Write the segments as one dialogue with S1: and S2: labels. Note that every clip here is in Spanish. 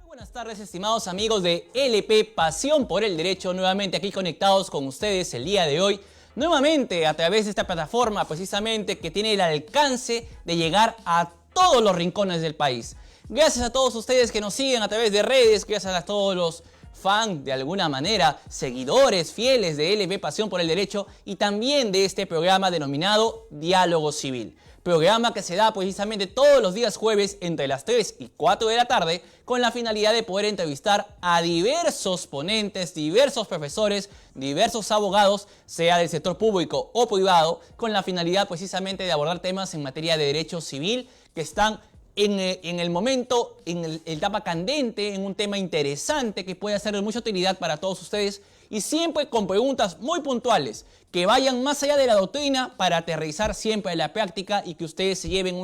S1: Buenas tardes, estimados amigos de LP Pasión por el Derecho, nuevamente aquí conectados con ustedes el día de hoy, nuevamente a través de esta plataforma precisamente que tiene el alcance de llegar a todos los rincones del país. Gracias a todos ustedes que nos siguen a través de redes, gracias a todos los fans, de alguna manera, seguidores fieles de LP Pasión por el Derecho y también de este programa denominado Diálogo Civil. Programa que se da precisamente todos los días jueves entre las 3 y 4 de la tarde con la finalidad de poder entrevistar a diversos ponentes, diversos profesores, diversos abogados, sea del sector público o privado, con la finalidad precisamente de abordar temas en materia de derecho civil que están en el momento, en la etapa candente, en un tema interesante que puede ser de mucha utilidad para todos ustedes y siempre con preguntas muy puntuales que vayan más allá de la doctrina para aterrizar siempre en la práctica y que ustedes se lleven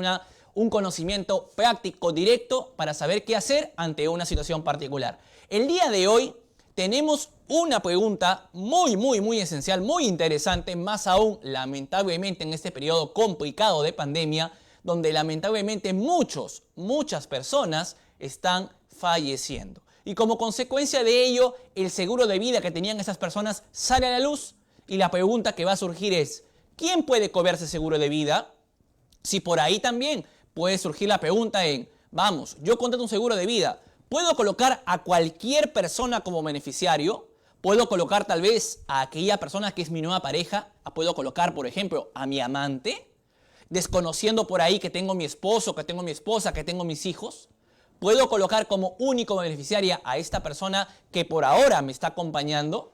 S1: un conocimiento práctico directo para saber qué hacer ante una situación particular. El día de hoy tenemos una pregunta muy esencial, muy interesante, más aún lamentablemente en este periodo complicado de pandemia, donde lamentablemente muchas personas están falleciendo. Y como consecuencia de ello, el seguro de vida que tenían esas personas sale a la luz. Y la pregunta que va a surgir es, ¿quién puede cobrarse seguro de vida? Si por ahí también puede surgir la pregunta en, vamos, yo contrato un seguro de vida, ¿puedo colocar a cualquier persona como beneficiario? ¿Puedo colocar tal vez a aquella persona que es mi nueva pareja? ¿Puedo colocar, por ejemplo, a mi amante? Desconociendo por ahí que tengo mi esposo, que tengo mi esposa, que tengo mis hijos. ¿Puedo colocar como único beneficiaria a esta persona que por ahora me está acompañando?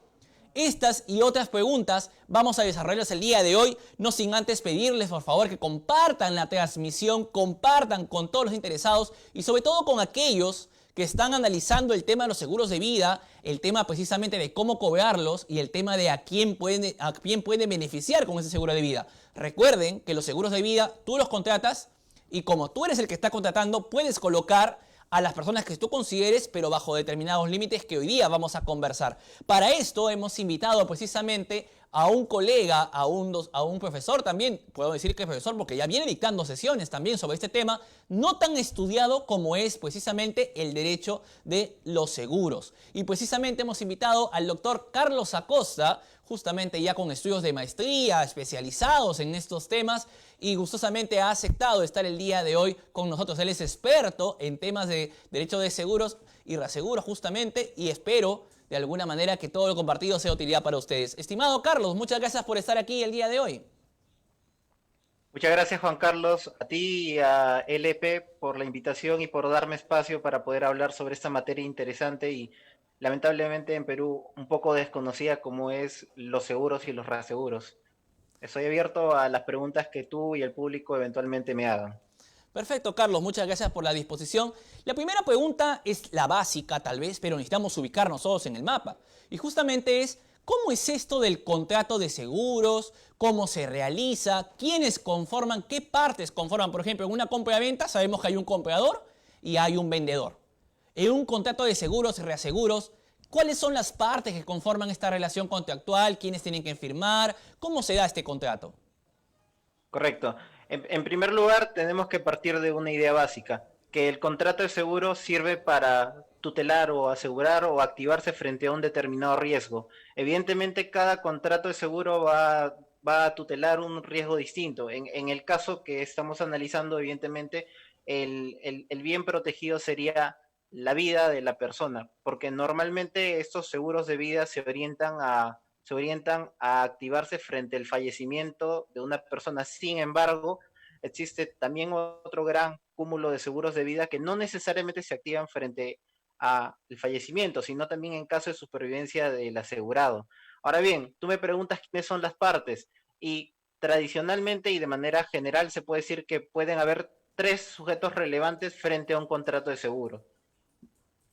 S1: Estas y otras preguntas vamos a desarrollarlas el día de hoy, no sin antes pedirles por favor que compartan la transmisión, compartan con todos los interesados y sobre todo con aquellos que están analizando el tema de los seguros de vida, el tema precisamente de cómo cobrarlos y el tema de a quién puede beneficiar con ese seguro de vida. Recuerden que los seguros de vida tú los contratas y como tú eres el que está contratando, puedes colocar a las personas que tú consideres, pero bajo determinados límites que hoy día vamos a conversar. Para esto hemos invitado precisamente a un colega, a un profesor también, puedo decir que profesor porque ya viene dictando sesiones también sobre este tema, no tan estudiado como es precisamente el derecho de los seguros. Y precisamente hemos invitado al doctor Carlos Acosta, justamente ya con estudios de maestría, especializados en estos temas, y gustosamente ha aceptado estar el día de hoy con nosotros. Él es experto en temas de derecho de seguros y reaseguros justamente, y espero de alguna manera que todo lo compartido sea de utilidad para ustedes. Estimado Carlos, muchas gracias por estar aquí el día de hoy.
S2: Muchas gracias, Juan Carlos, a ti y a LP por la invitación y por darme espacio para poder hablar sobre esta materia interesante y lamentablemente en Perú un poco desconocida como es los seguros y los reaseguros. Estoy abierto a las preguntas que tú y el público eventualmente me hagan.
S1: Perfecto, Carlos, muchas gracias por la disposición. La primera pregunta es la básica tal vez, pero necesitamos ubicarnos todos en el mapa. Y justamente es, ¿cómo es esto del contrato de seguros? ¿Cómo se realiza? ¿Quiénes conforman? ¿Qué partes conforman? Por ejemplo, en una compra-venta sabemos que hay un comprador y hay un vendedor. En un contrato de seguros y reaseguros, ¿cuáles son las partes que conforman esta relación contractual? ¿Quiénes tienen que firmar? ¿Cómo se da este contrato?
S2: Correcto. En primer lugar, tenemos que partir de una idea básica, que el contrato de seguro sirve para tutelar o asegurar o activarse frente a un determinado riesgo. Evidentemente, cada contrato de seguro va a tutelar un riesgo distinto. En el caso que estamos analizando, evidentemente, el bien protegido sería la vida de la persona, porque normalmente estos seguros de vida se orientan a activarse frente al fallecimiento de una persona. Sin embargo, existe también otro gran cúmulo de seguros de vida que no necesariamente se activan frente al fallecimiento, sino también en caso de supervivencia del asegurado. Ahora bien, tú me preguntas quiénes son las partes y tradicionalmente y de manera general se puede decir que pueden haber tres sujetos relevantes frente a un contrato de seguro.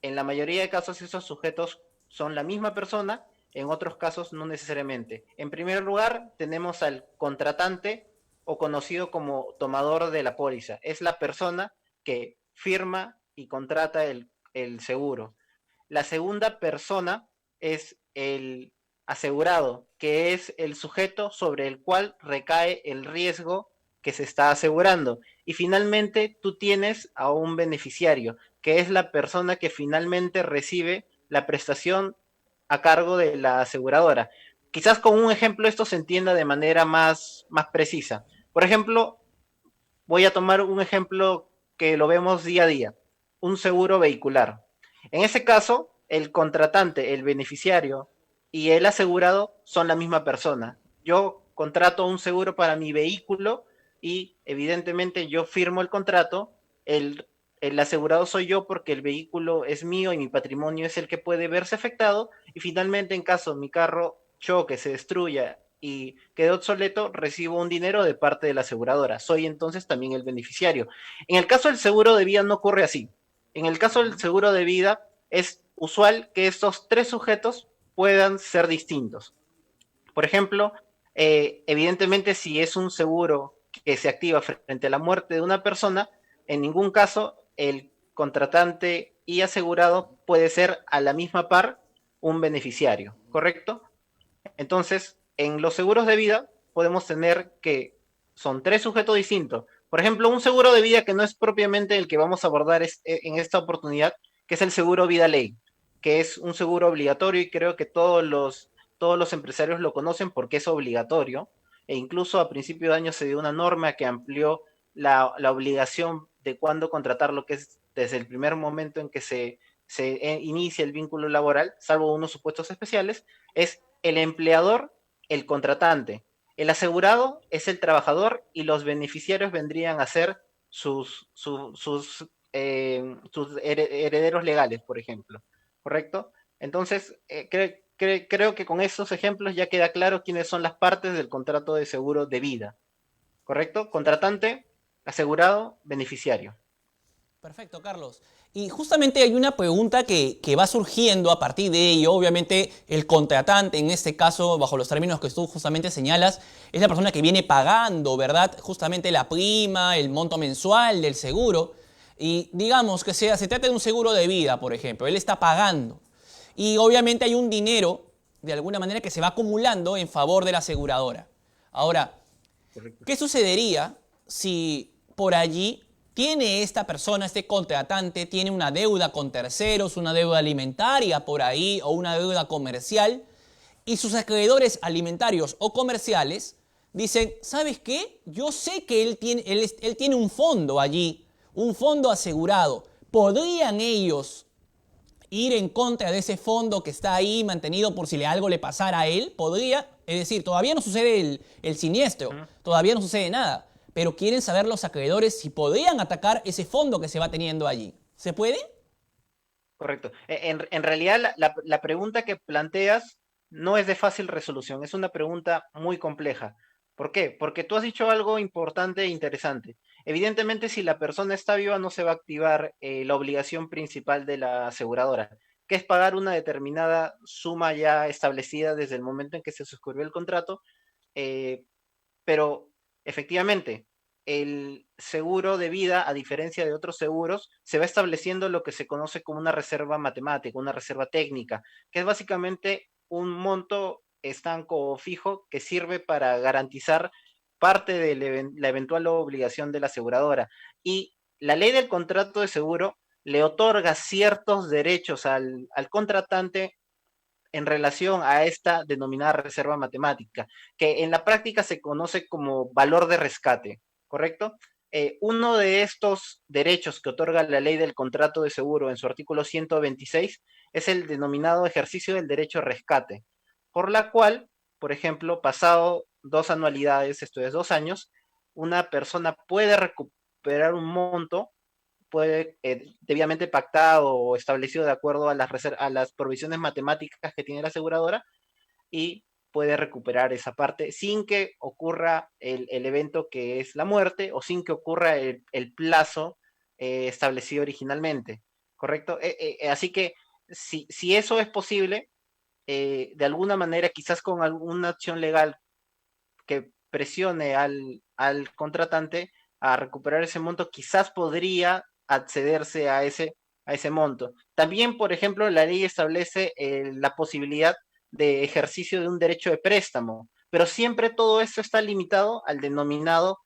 S2: En la mayoría de casos esos sujetos son la misma persona, en otros casos no necesariamente. En primer lugar, tenemos al contratante o conocido como tomador de la póliza. Es la persona que firma y contrata el seguro. La segunda persona es el asegurado, que es el sujeto sobre el cual recae el riesgo que se está asegurando. Y finalmente tú tienes a un beneficiario, que es la persona que finalmente recibe la prestación a cargo de la aseguradora. Quizás con un ejemplo esto se entienda de manera más precisa. Por ejemplo, voy a tomar un ejemplo que lo vemos día a día, un seguro vehicular. En ese caso, el contratante, el beneficiario y el asegurado son la misma persona. Yo contrato un seguro para mi vehículo y evidentemente yo firmo el contrato, el asegurado soy yo porque el vehículo es mío y mi patrimonio es el que puede verse afectado y finalmente en caso mi carro choque, se destruya y quede obsoleto, recibo un dinero de parte de la aseguradora. Soy entonces también el beneficiario. En el caso del seguro de vida no ocurre así. En el caso del seguro de vida es usual que estos tres sujetos puedan ser distintos. Por ejemplo, evidentemente si es un seguro que se activa frente a la muerte de una persona, en ningún caso el contratante y asegurado puede ser a la misma par un beneficiario, ¿correcto? Entonces, en los seguros de vida podemos tener que son tres sujetos distintos. Por ejemplo, un seguro de vida que no es propiamente el que vamos a abordar en esta oportunidad, que es el seguro vida ley, que es un seguro obligatorio y creo que todos los empresarios lo conocen porque es obligatorio. E incluso a principio de año se dio una norma que amplió la obligación de cuándo contratar, lo que es desde el primer momento en que se inicia el vínculo laboral, salvo unos supuestos especiales, es el empleador, el contratante. El asegurado es el trabajador y los beneficiarios vendrían a ser sus herederos legales, por ejemplo. ¿Correcto? Entonces, creo que con esos ejemplos ya queda claro quiénes son las partes del contrato de seguro de vida. ¿Correcto? Contratante, asegurado, beneficiario.
S1: Perfecto, Carlos. Y justamente hay una pregunta que va surgiendo a partir de ello. Obviamente, el contratante, en este caso, bajo los términos que tú justamente señalas, es la persona que viene pagando, ¿verdad? Justamente la prima, el monto mensual del seguro. Y digamos que se trata de un seguro de vida, por ejemplo. Él está pagando. Y obviamente hay un dinero, de alguna manera, que se va acumulando en favor de la aseguradora. Ahora,
S2: Correcto.
S1: ¿qué sucedería si por allí tiene esta persona, este contratante, tiene una deuda con terceros, una deuda alimentaria por ahí o una deuda comercial y sus acreedores alimentarios o comerciales dicen, ¿sabes qué? Yo sé que él tiene un fondo allí, un fondo asegurado. ¿Podrían ellos ir en contra de ese fondo que está ahí mantenido por si algo le pasara a él? Podría, es decir, todavía no sucede el siniestro, todavía no sucede nada, pero quieren saber los acreedores si podrían atacar ese fondo que se va teniendo allí. ¿Se puede?
S2: Correcto. En realidad, la pregunta que planteas no es de fácil resolución, es una pregunta muy compleja. ¿Por qué? Porque tú has dicho algo importante e interesante. Evidentemente, si la persona está viva, no se va a activar la obligación principal de la aseguradora, que es pagar una determinada suma ya establecida desde el momento en que se suscribió el contrato, eh, pero efectivamente, el seguro de vida, a diferencia de otros seguros, se va estableciendo lo que se conoce como una reserva matemática, una reserva técnica, que es básicamente un monto estanco o fijo que sirve para garantizar parte de la eventual obligación de la aseguradora. Y la ley del contrato de seguro le otorga ciertos derechos al contratante en relación a esta denominada reserva matemática, que en la práctica se conoce como valor de rescate, ¿correcto? Uno de estos derechos que otorga la ley del contrato de seguro en su artículo 126 es el denominado ejercicio del derecho a rescate, por la cual, por ejemplo, pasado 2 anualidades, esto es 2 años, una persona puede recuperar un monto puede, debidamente pactado o establecido de acuerdo a las provisiones matemáticas que tiene la aseguradora y puede recuperar esa parte sin que ocurra el evento que es la muerte o sin que ocurra el plazo establecido originalmente, ¿correcto? Así que si eso es posible, de alguna manera, quizás con alguna acción legal que presione al contratante a recuperar ese monto, quizás podría accederse a ese monto. También, por ejemplo, la ley establece la posibilidad de ejercicio de un derecho de préstamo, pero siempre todo esto está limitado al denominado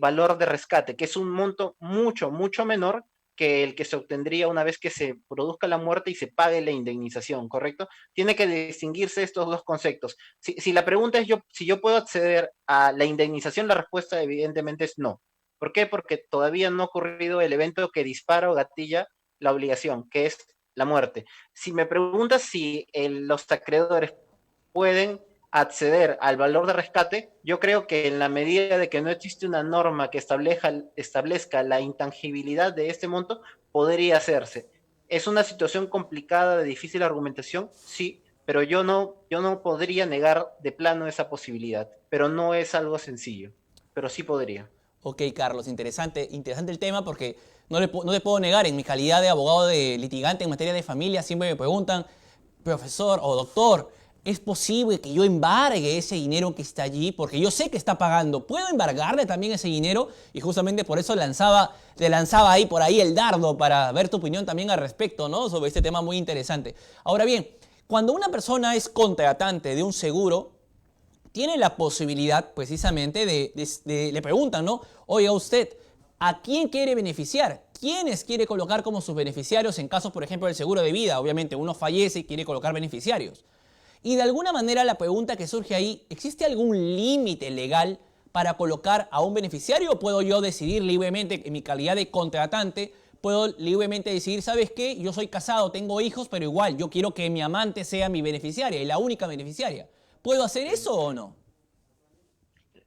S2: valor de rescate, que es un monto mucho, mucho menor que el que se obtendría una vez que se produzca la muerte y se pague la indemnización, ¿correcto? Tiene que distinguirse estos dos conceptos. Si la pregunta es si yo puedo acceder a la indemnización, la respuesta evidentemente es no. ¿Por qué? Porque todavía no ha ocurrido el evento que dispara o gatilla la obligación, que es la muerte. Si me preguntas si los acreedores pueden acceder al valor de rescate, yo creo que en la medida de que no existe una norma que establezca la intangibilidad de este monto, podría hacerse. ¿Es una situación complicada, de difícil argumentación? Sí, pero yo no podría negar de plano esa posibilidad, pero no es algo sencillo, pero sí podría.
S1: Ok, Carlos, interesante el tema porque no le puedo negar, en mi calidad de abogado de litigante en materia de familia, siempre me preguntan, profesor o doctor, ¿es posible que yo embargue ese dinero que está allí? Porque yo sé que está pagando. ¿Puedo embargarle también ese dinero? Y justamente por eso le lanzaba ahí por ahí el dardo para ver tu opinión también al respecto, ¿no? Sobre este tema muy interesante. Ahora bien, cuando una persona es contratante de un seguro, tiene la posibilidad precisamente le preguntan, ¿no? Oiga usted, ¿a quién quiere beneficiar? ¿Quiénes quiere colocar como sus beneficiarios en caso, por ejemplo, del seguro de vida? Obviamente uno fallece y quiere colocar beneficiarios. Y de alguna manera la pregunta que surge ahí, ¿existe algún límite legal para colocar a un beneficiario o puedo yo decidir libremente en mi calidad de contratante? Puedo libremente decidir, ¿sabes qué? Yo soy casado, tengo hijos, pero igual yo quiero que mi amante sea mi beneficiaria y la única beneficiaria. ¿Puedo hacer eso o no?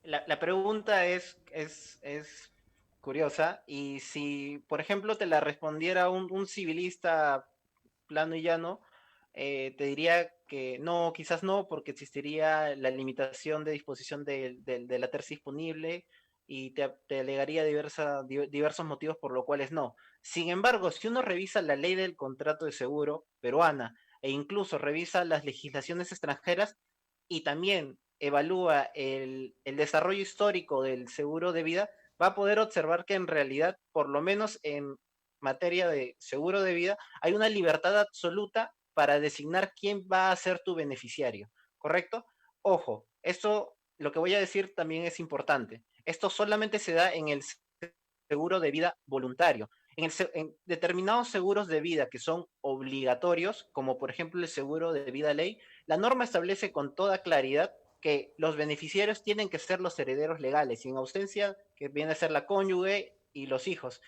S2: La pregunta es curiosa y si, por ejemplo, te la respondiera un civilista plano y llano, te diría que no, quizás no, porque existiría la limitación de disposición de la tercia disponible y te alegaría diversos motivos por los cuales no. Sin embargo, si uno revisa la ley del contrato de seguro peruana e incluso revisa las legislaciones extranjeras y también evalúa el desarrollo histórico del seguro de vida, va a poder observar que en realidad, por lo menos en materia de seguro de vida, hay una libertad absoluta para designar quién va a ser tu beneficiario, ¿correcto? Ojo, esto, lo que voy a decir también es importante. Esto solamente se da en el seguro de vida voluntario. En determinados seguros de vida que son obligatorios, como por ejemplo el seguro de vida ley, la norma establece con toda claridad que los beneficiarios tienen que ser los herederos legales, sin ausencia, que viene a ser la cónyuge y los hijos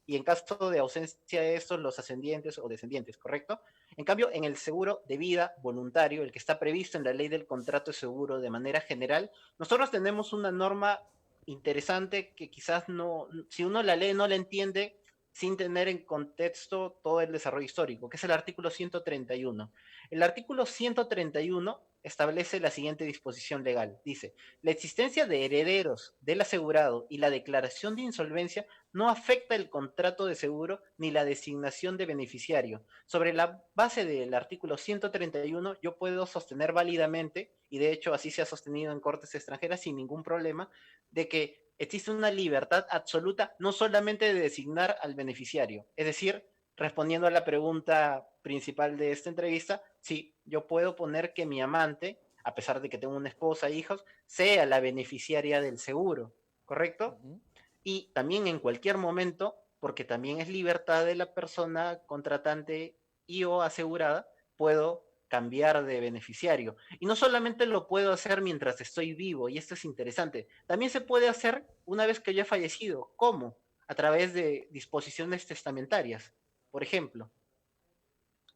S2: y en caso de ausencia de estos, los ascendientes o descendientes, ¿correcto? En cambio, en el seguro de vida voluntario, el que está previsto en la ley del contrato de seguro de manera general, nosotros tenemos una norma interesante que quizás no, si uno la lee, no la entiende sin tener en contexto todo el desarrollo histórico, que es el artículo 131. El artículo 131 establece la siguiente disposición legal. Dice, la existencia de herederos del asegurado y la declaración de insolvencia no afecta el contrato de seguro ni la designación de beneficiario. Sobre la base del artículo 131, yo puedo sostener válidamente, y de hecho así se ha sostenido en cortes extranjeras sin ningún problema, de que existe una libertad absoluta no solamente de designar al beneficiario, es decir, respondiendo a la pregunta principal de esta entrevista, sí, yo puedo poner que mi amante, a pesar de que tengo una esposa e hijos, sea la beneficiaria del seguro, ¿correcto?
S1: Ujú.
S2: Y también en cualquier momento porque también es libertad de la persona contratante y o asegurada, puedo cambiar de beneficiario. Y no solamente lo puedo hacer mientras estoy vivo, y esto es interesante, también se puede hacer una vez que yo he fallecido. ¿Cómo? A través de disposiciones testamentarias, por ejemplo.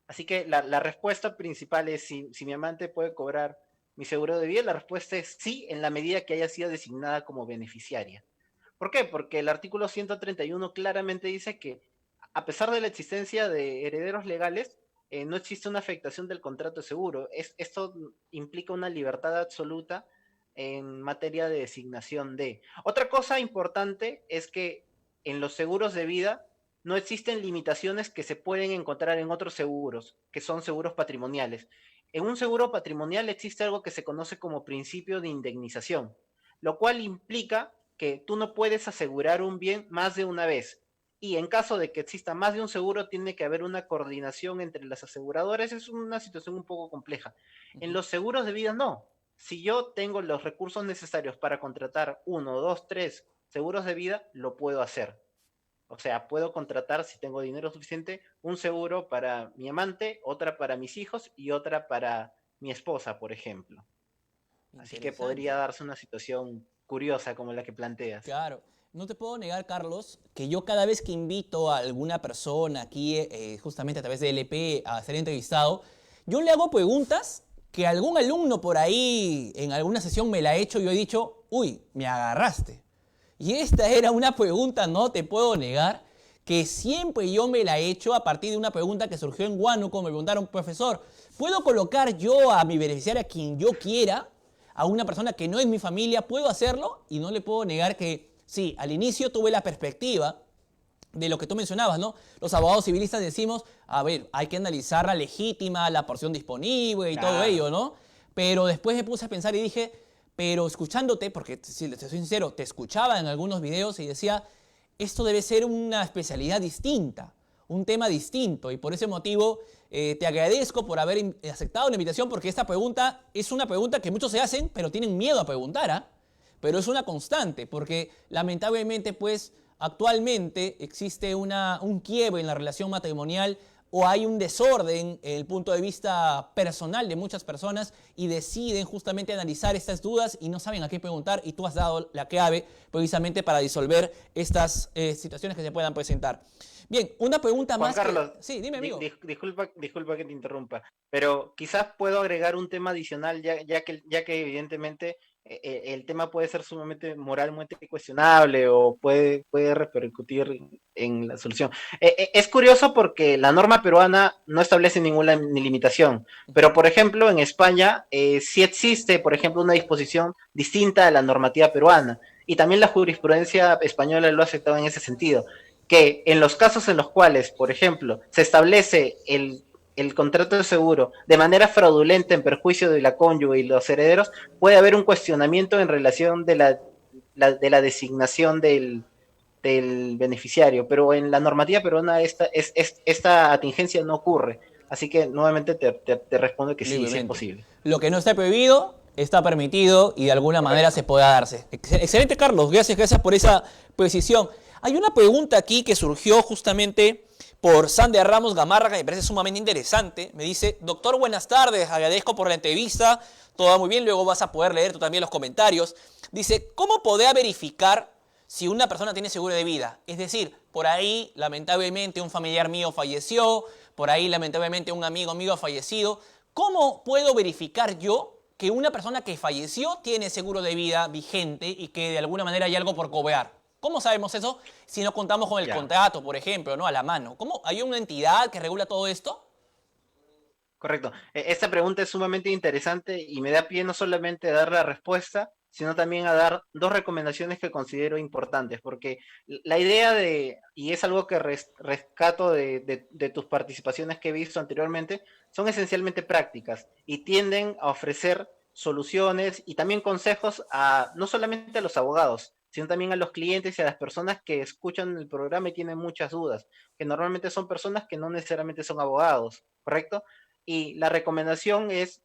S2: Así que la respuesta principal es si mi amante puede cobrar mi seguro de vida, la respuesta es sí, en la medida que haya sido designada como beneficiaria. ¿Por qué? Porque el artículo 131 claramente dice que a pesar de la existencia de herederos legales, no existe una afectación del contrato de seguro. Esto implica una libertad absoluta en materia de designación de. Otra cosa importante es que en los seguros de vida no existen limitaciones que se pueden encontrar en otros seguros, que son seguros patrimoniales. En un seguro patrimonial existe algo que se conoce como principio de indemnización, lo cual implica que tú no puedes asegurar un bien más de una vez. Y en caso de que exista más de un seguro, tiene que haber una coordinación entre las aseguradoras. Es una situación un poco compleja. En los seguros de vida no. Si yo tengo los recursos necesarios para contratar uno, dos, tres seguros de vida, lo puedo hacer. O sea, puedo contratar, si tengo dinero suficiente, un seguro para mi amante, otra para mis hijos y otra para mi esposa, por ejemplo. Así que podría
S1: Interesante.
S2: darse una situación curiosa como la que planteas.
S1: Claro, no te puedo negar, Carlos, que yo cada vez que invito a alguna persona aquí, justamente a través de LP, a ser entrevistado, yo le hago preguntas que algún alumno por ahí en alguna sesión me la ha hecho y yo he dicho, uy, me agarraste. Y esta era una pregunta, no te puedo negar, que siempre yo me la he hecho a partir de una pregunta que surgió en Huánuco. Me preguntaron, profesor, ¿puedo colocar yo a mi beneficiario a quien yo quiera? A una persona que no es mi familia, ¿puedo hacerlo? Y no le puedo negar que sí, al inicio tuve la perspectiva de lo que tú mencionabas, ¿no? Los abogados civilistas decimos, a ver, hay que analizar la legítima, la porción disponible y todo
S2: Claro.
S1: ello, ¿no? Pero después me puse a pensar y dije, pero escuchándote, porque si te soy sincero, te escuchaba en algunos videos y decía, esto debe ser una especialidad distinta, un tema distinto. Y por ese motivo te agradezco por haber aceptado la invitación, porque esta pregunta es una pregunta que muchos se hacen, pero tienen miedo a preguntar, ¿ah? Pero es una constante, porque lamentablemente, pues, actualmente existe un quiebre en la relación matrimonial o hay un desorden en el punto de vista personal de muchas personas y deciden justamente analizar estas dudas y no saben a qué preguntar, y tú has dado la clave precisamente para disolver estas situaciones que se puedan presentar. Bien, una pregunta
S2: Juan
S1: más que...
S2: Carlos,
S1: Sí, dime, amigo.
S2: disculpa que te interrumpa, pero quizás puedo agregar un tema adicional, ya que evidentemente el tema puede ser sumamente moralmente cuestionable o puede repercutir en la solución. Es curioso porque la norma peruana no establece ninguna ni limitación, pero por ejemplo en España sí existe, por ejemplo, una disposición distinta a la normativa peruana, y también la jurisprudencia española lo ha aceptado en ese sentido, que en los casos en los cuales, por ejemplo, se establece el contrato de seguro de manera fraudulenta en perjuicio de la cónyuge y los herederos, puede haber un cuestionamiento en relación de la designación del beneficiario, pero en la normativa peruana esta atingencia no ocurre. Así que nuevamente te respondo que sí, sí es
S1: Libremente.
S2: posible.
S1: Lo que no está prohibido está permitido y de alguna manera se
S2: Correcto.
S1: pueda darse. Excelente, Carlos. Gracias, gracias por esa precisión. Hay una pregunta aquí que surgió justamente por Sander Ramos Gamarra, que me parece sumamente interesante. Me dice, doctor, buenas tardes, agradezco por la entrevista, todo va muy bien, luego vas a poder leer tú también los comentarios. Dice, ¿cómo podría verificar si una persona tiene seguro de vida? Es decir, por ahí lamentablemente un familiar mío falleció, por ahí lamentablemente un amigo mío ha fallecido. ¿Cómo puedo verificar yo que una persona que falleció tiene seguro de vida vigente y que de alguna manera hay algo por cobrar? ¿Cómo sabemos eso si no contamos con el
S2: Ya.
S1: contrato, por ejemplo, ¿no? A la mano? ¿Cómo? ¿Hay una entidad que regula todo esto?
S2: Correcto. Esta pregunta es sumamente interesante y me da pie no solamente a dar la respuesta, sino también a dar dos recomendaciones que considero importantes, porque la idea y es algo que rescato de tus participaciones que he visto anteriormente, son esencialmente prácticas y tienden a ofrecer soluciones y también consejos a no solamente a los abogados, sino también a los clientes y a las personas que escuchan el programa y tienen muchas dudas, que normalmente son personas que no necesariamente son abogados, ¿correcto? Y la recomendación es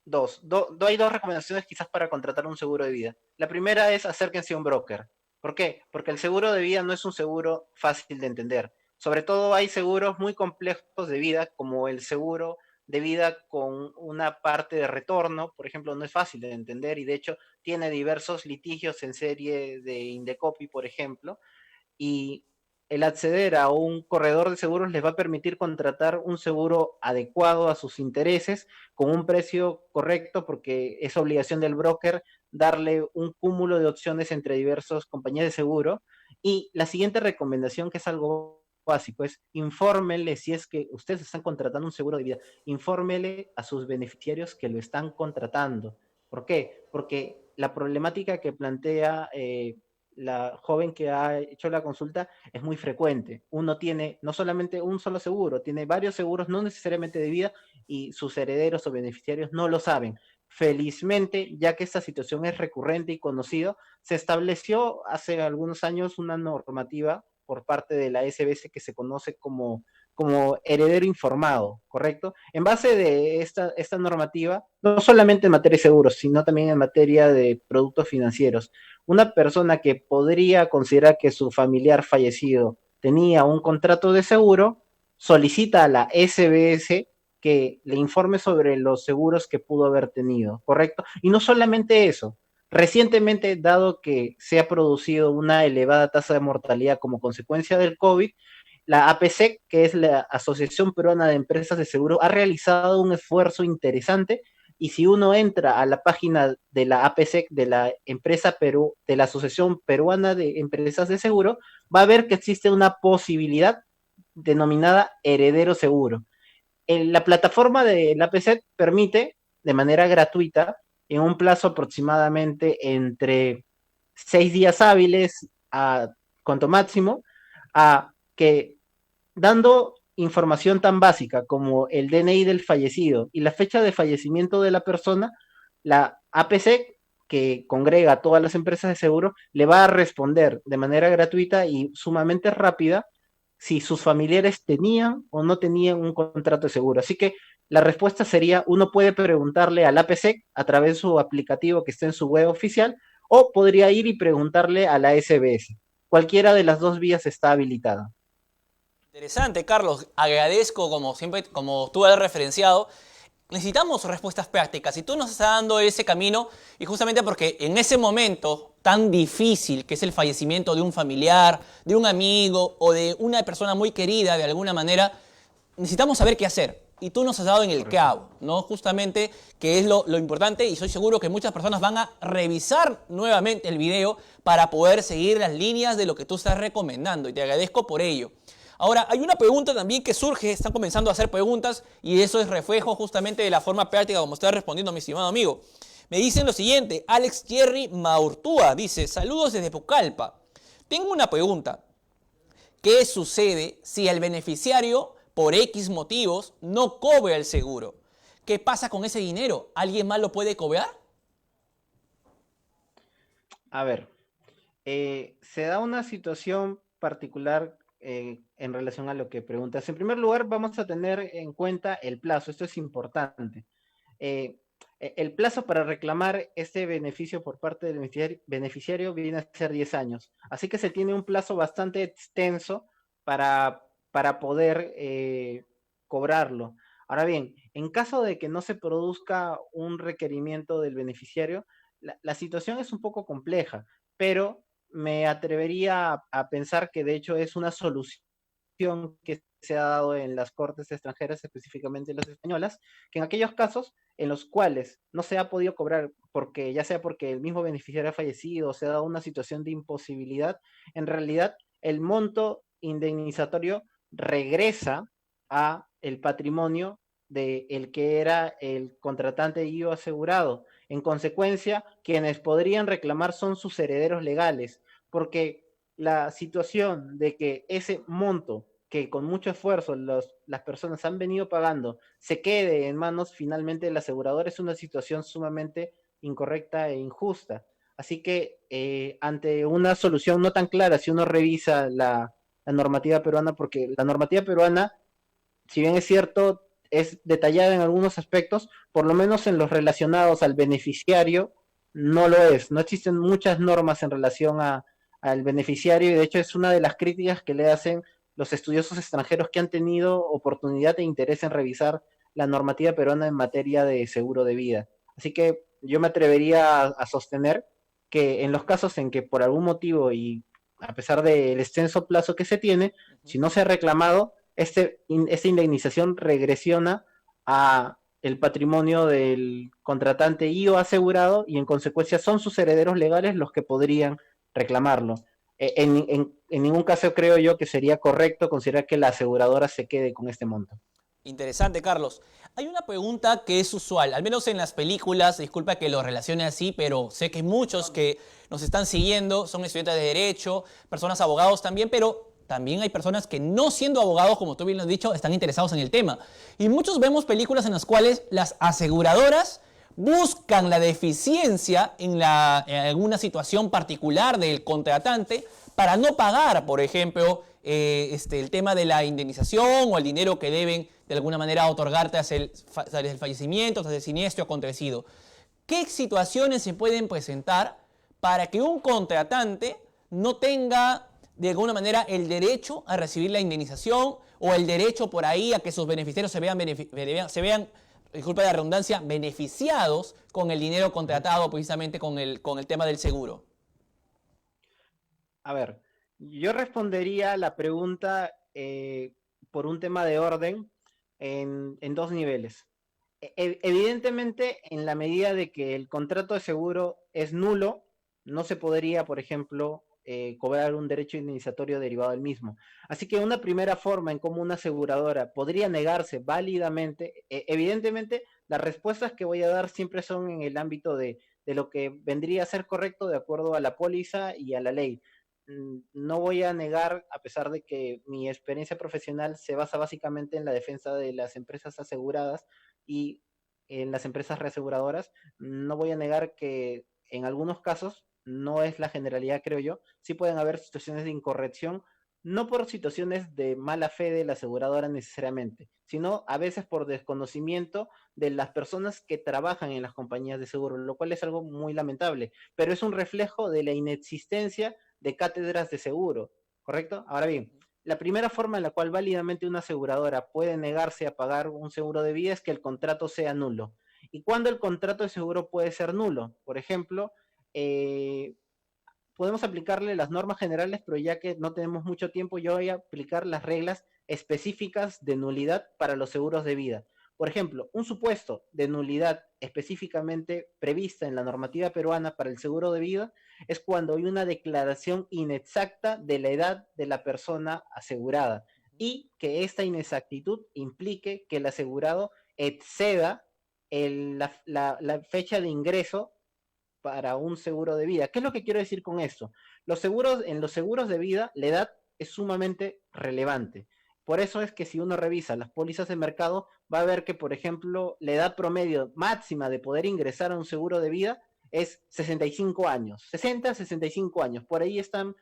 S2: hay dos recomendaciones quizás para contratar un seguro de vida. La primera es acérquense a un broker. ¿Por qué? Porque el seguro de vida no es un seguro fácil de entender. Sobre todo hay seguros muy complejos de vida, como el seguro de vida con una parte de retorno, por ejemplo, no es fácil de entender y de hecho tiene diversos litigios en serie de Indecopi, por ejemplo, y el acceder a un corredor de seguros les va a permitir contratar un seguro adecuado a sus intereses con un precio correcto, porque es obligación del broker darle un cúmulo de opciones entre diversas compañías de seguro. Y la siguiente recomendación, que es algo básico, es infórmele, si es que ustedes están contratando un seguro de vida, infórmele a sus beneficiarios que lo están contratando. ¿Por qué? Porque la problemática que plantea la joven que ha hecho la consulta es muy frecuente. Uno tiene no solamente un solo seguro, tiene varios seguros, no necesariamente de vida, y sus herederos o beneficiarios no lo saben. Felizmente, ya que esta situación es recurrente y conocido, se estableció hace algunos años una normativa por parte de la SBS que se conoce como heredero informado, ¿correcto? En base de esta normativa, no solamente en materia de seguros, sino también en materia de productos financieros, una persona que podría considerar que su familiar fallecido tenía un contrato de seguro, solicita a la SBS que le informe sobre los seguros que pudo haber tenido, ¿correcto? Y no solamente eso, recientemente, dado que se ha producido una elevada tasa de mortalidad como consecuencia del COVID, la APSEC, que es la Asociación Peruana de Empresas de Seguro, ha realizado un esfuerzo interesante, y si uno entra a la página de la APSEC, de la empresa Perú, de la Asociación Peruana de Empresas de Seguro, va a ver que existe una posibilidad denominada heredero seguro. La plataforma de la APSEC permite de manera gratuita, en un plazo aproximadamente entre 6 días hábiles a cuanto máximo, a que dando información tan básica como el DNI del fallecido y la fecha de fallecimiento de la persona, la APC, que congrega a todas las empresas de seguro, le va a responder de manera gratuita y sumamente rápida si sus familiares tenían o no tenían un contrato de seguro. Así que la respuesta sería, uno puede preguntarle al APC a través de su aplicativo que está en su web oficial, o podría ir y preguntarle a la SBS. Cualquiera de las dos vías está habilitada.
S1: Interesante, Carlos. Agradezco, como siempre, como tú has referenciado. Necesitamos respuestas prácticas y tú nos estás dando ese camino, y justamente porque en ese momento tan difícil que es el fallecimiento de un familiar, de un amigo o de una persona muy querida de alguna manera, necesitamos saber qué hacer. Y tú nos has dado en el qué hago, ¿no? Justamente, que es lo importante, y soy seguro que muchas personas van a revisar nuevamente el video para poder seguir las líneas de lo que tú estás recomendando, y te agradezco por ello. Ahora, hay una pregunta también que surge, están comenzando a hacer preguntas, y eso es reflejo justamente de la forma práctica como está respondiendo mi estimado amigo. Me dicen lo siguiente, Alex Jerry Maurtúa dice, saludos desde Pucallpa. Tengo una pregunta, ¿qué sucede si el beneficiario, por X motivos, no cobra el seguro? ¿Qué pasa con ese dinero? ¿Alguien más lo puede cobrar?
S2: A ver, se da una situación particular en relación a lo que preguntas. En primer lugar, vamos a tener en cuenta el plazo. Esto es importante. Eh, el plazo para reclamar este beneficio por parte del beneficiario viene a ser 10 años. Así que se tiene un plazo bastante extenso para poder cobrarlo. Ahora bien, en caso de que no se produzca un requerimiento del beneficiario, la situación es un poco compleja, pero me atrevería a pensar que de hecho es una solución que se ha dado en las cortes extranjeras, específicamente las españolas, que en aquellos casos en los cuales no se ha podido cobrar, porque ya sea porque el mismo beneficiario ha fallecido o se ha dado una situación de imposibilidad, en realidad el monto indemnizatorio regresa a el patrimonio de el que era el contratante y asegurado. En consecuencia, quienes podrían reclamar son sus herederos legales, porque la situación de que ese monto que con mucho esfuerzo las personas han venido pagando se quede en manos finalmente del asegurador es una situación sumamente incorrecta e injusta. Así que ante una solución no tan clara, si uno revisa la normativa peruana, porque la normativa peruana, si bien es cierto, es detallada en algunos aspectos, por lo menos en los relacionados al beneficiario, no lo es. No existen muchas normas en relación al beneficiario, y de hecho es una de las críticas que le hacen los estudiosos extranjeros que han tenido oportunidad e interés en revisar la normativa peruana en materia de seguro de vida. Así que yo me atrevería a sostener que en los casos en que por algún motivo y a pesar del extenso plazo que se tiene, si no se ha reclamado, esta indemnización regresiona a el patrimonio del contratante y o asegurado, y en consecuencia son sus herederos legales los que podrían reclamarlo. En ningún caso creo yo que sería correcto considerar que la aseguradora se quede con este monto.
S1: Interesante, Carlos. Hay una pregunta que es usual, al menos en las películas, disculpa que lo relacione así, pero sé que muchos que nos están siguiendo son estudiantes de Derecho, personas abogados también, pero también hay personas que no siendo abogados, como tú bien lo has dicho, están interesados en el tema. Y muchos vemos películas en las cuales las aseguradoras buscan la deficiencia en alguna situación particular del contratante para no pagar, por ejemplo, el tema de la indemnización o el dinero que deben de alguna manera otorgar tras el fallecimiento, tras el siniestro acontecido. ¿Qué situaciones se pueden presentar para que un contratante no tenga de alguna manera el derecho a recibir la indemnización o el derecho por ahí a que sus beneficiarios se vean, disculpa la redundancia, beneficiados con el dinero contratado precisamente con el tema del seguro?
S2: A ver, yo respondería la pregunta por un tema de orden en dos niveles. Evidentemente, en la medida de que el contrato de seguro es nulo, no se podría, por ejemplo, cobrar un derecho indemnizatorio derivado del mismo. Así que una primera forma en cómo una aseguradora podría negarse válidamente, evidentemente, las respuestas que voy a dar siempre son en el ámbito de lo que vendría a ser correcto de acuerdo a la póliza y a la ley. No voy a negar, a pesar de que mi experiencia profesional se basa básicamente en la defensa de las empresas aseguradas y en las empresas reaseguradoras, no voy a negar que en algunos casos, no es la generalidad creo yo, sí pueden haber situaciones de incorrección, no por situaciones de mala fe de la aseguradora necesariamente, sino a veces por desconocimiento de las personas que trabajan en las compañías de seguro, lo cual es algo muy lamentable, pero es un reflejo de la inexistencia de cátedras de seguro, ¿correcto? Ahora bien, la primera forma en la cual válidamente una aseguradora puede negarse a pagar un seguro de vida es que el contrato sea nulo. ¿Y cuándo el contrato de seguro puede ser nulo? Por ejemplo, eh, podemos aplicarle las normas generales, pero ya que no tenemos mucho tiempo, yo voy a aplicar las reglas específicas de nulidad para los seguros de vida. Por ejemplo, un supuesto de nulidad específicamente prevista en la normativa peruana para el seguro de vida es cuando hay una declaración inexacta de la edad de la persona asegurada y que esta inexactitud implique que el asegurado exceda la fecha de ingreso para un seguro de vida. ¿Qué es lo que quiero decir con esto? En los seguros de vida, la edad es sumamente relevante. Por eso es que si uno revisa las pólizas de mercado, va a ver que, por ejemplo, la edad promedio máxima de poder ingresar a un seguro de vida es 65 años, 60 a 65 años. Por ahí están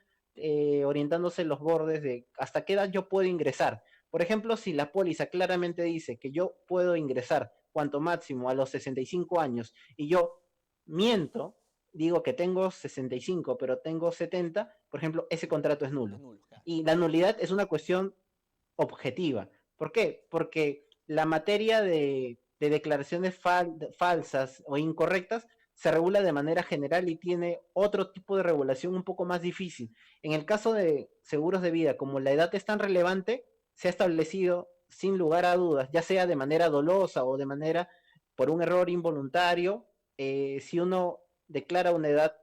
S2: orientándose los bordes de hasta qué edad yo puedo ingresar. Por ejemplo, si la póliza claramente dice que yo puedo ingresar cuanto máximo a los 65 años y yo miento, digo que tengo 65, pero tengo 70, por ejemplo, ese contrato es nulo. Y la nulidad es una cuestión objetiva. ¿Por qué? Porque la materia de declaraciones falsas o incorrectas se regula de manera general y tiene otro tipo de regulación un poco más difícil. En el caso de seguros de vida, como la edad es tan relevante, se ha establecido sin lugar a dudas, ya sea de manera dolosa o de manera por un error involuntario, si uno declara una edad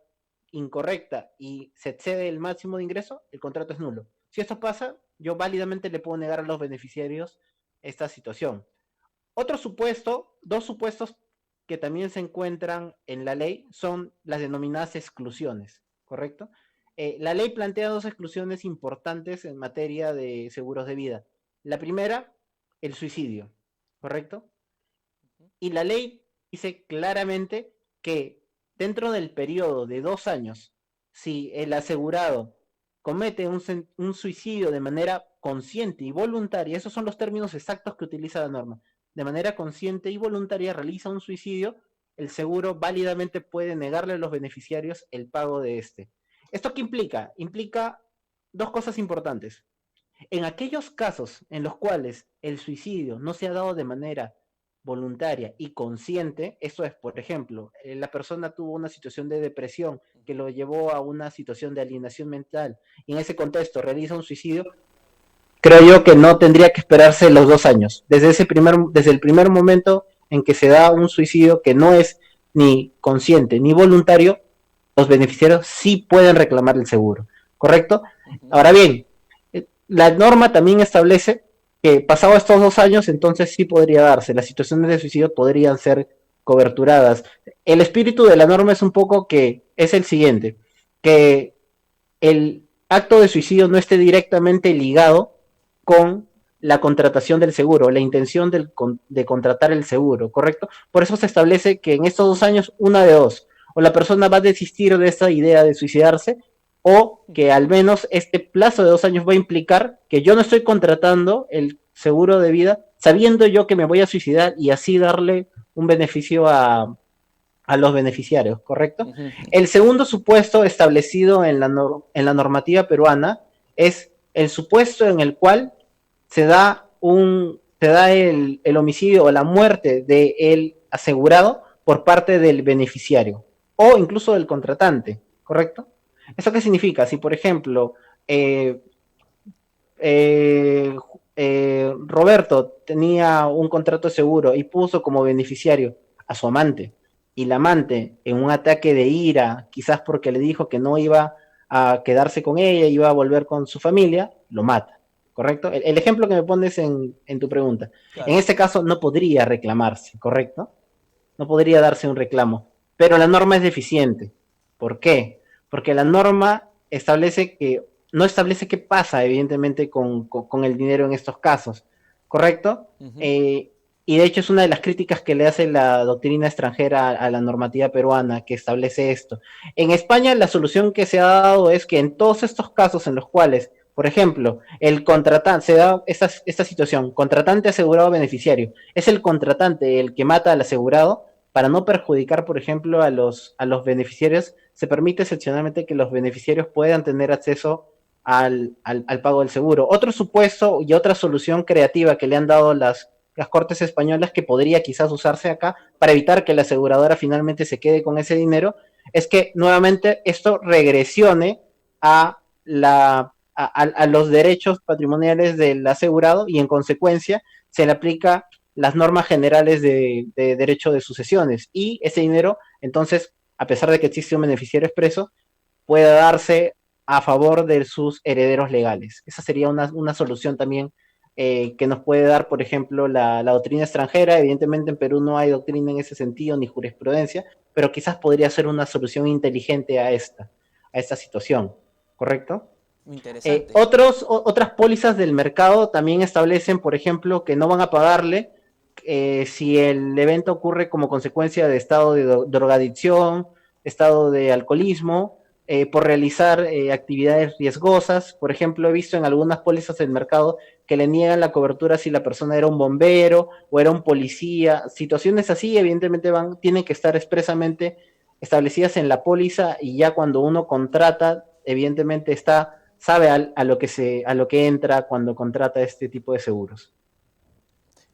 S2: incorrecta y se excede el máximo de ingreso, el contrato es nulo. Si esto pasa, yo válidamente le puedo negar a los beneficiarios esta situación. Otro supuesto, dos supuestos que también se encuentran en la ley son las denominadas exclusiones, ¿correcto? La ley plantea dos exclusiones importantes en materia de seguros de vida. La primera, el suicidio, ¿correcto? Y la ley dice claramente que dentro del periodo de 2 años, si el asegurado comete un suicidio de manera consciente y voluntaria, esos son los términos exactos que utiliza la norma, de manera consciente y voluntaria realiza un suicidio, el seguro válidamente puede negarle a los beneficiarios el pago de este.
S3: ¿Esto qué implica? Implica dos cosas importantes. En aquellos casos en los cuales el suicidio no se ha dado de manera voluntaria y consciente, eso es, por ejemplo, la persona tuvo una situación de depresión que lo llevó a una situación de alienación mental y en ese contexto realiza un suicidio, creo yo que no tendría que esperarse los 2 años. Desde el primer momento en que se da un suicidio que no es ni consciente ni voluntario, los beneficiarios sí pueden reclamar el seguro, ¿correcto? Ahora bien, la norma también establece que pasado estos 2 años, entonces sí podría darse, las situaciones de suicidio podrían ser coberturadas. El espíritu de la norma es un poco que es el siguiente, que el acto de suicidio no esté directamente ligado con la contratación del seguro, la intención de contratar el seguro, ¿correcto? Por eso se establece que en estos 2 años, una de dos, o la persona va a desistir de esa idea de suicidarse, o que al menos este plazo de 2 años va a implicar que yo no estoy contratando el seguro de vida sabiendo yo que me voy a suicidar y así darle un beneficio a los beneficiarios, ¿correcto? El segundo supuesto establecido en la normativa peruana es el supuesto en el cual se da el homicidio o la muerte del asegurado por parte del beneficiario o incluso del contratante, ¿correcto? ¿Eso qué significa? Si, por ejemplo, eh, eh, Roberto tenía un contrato seguro y puso como beneficiario a su amante, y la amante en un ataque de ira, quizás porque le dijo que no iba a quedarse con ella, iba a volver con su familia, lo mata, ¿correcto? El ejemplo que me pones en tu pregunta.
S1: Claro.
S3: En este caso no podría reclamarse, ¿correcto? No podría darse un reclamo, pero la norma es deficiente. ¿Por qué? Porque la norma establece que no establece qué pasa, evidentemente, con el dinero en estos casos, ¿correcto? Y de hecho es una de las críticas que le hace la doctrina extranjera a la normativa peruana que establece esto. En España la solución que se ha dado es que en todos estos casos en los cuales, por ejemplo, el contratante, se da esta situación, contratante asegurado beneficiario, es el contratante el que mata al asegurado, para no perjudicar, por ejemplo, a los beneficiarios, se permite excepcionalmente que los beneficiarios puedan tener acceso al pago del seguro. Otro supuesto y otra solución creativa que le han dado las Cortes Españolas que podría quizás usarse acá para evitar que la aseguradora finalmente se quede con ese dinero, es que nuevamente esto regresione a los derechos patrimoniales del asegurado y en consecuencia se le aplica las normas generales de derecho de sucesiones y ese dinero entonces, a pesar de que existe un beneficiario expreso, pueda darse a favor de sus herederos legales. Esa sería una solución también que nos puede dar, por ejemplo, la doctrina extranjera. Evidentemente en Perú no hay doctrina en ese sentido ni jurisprudencia, pero quizás podría ser una solución inteligente a esta situación, ¿correcto?
S1: Interesante.
S3: Otras pólizas del mercado también establecen, por ejemplo, que no van a pagarle si el evento ocurre como consecuencia de estado de drogadicción, estado de alcoholismo, por realizar actividades riesgosas. Por ejemplo, he visto en algunas pólizas del mercado que le niegan la cobertura si la persona era un bombero o era un policía. Situaciones así, evidentemente, tienen que estar expresamente establecidas en la póliza y ya cuando uno contrata, evidentemente sabe a lo que entra cuando contrata este tipo de seguros.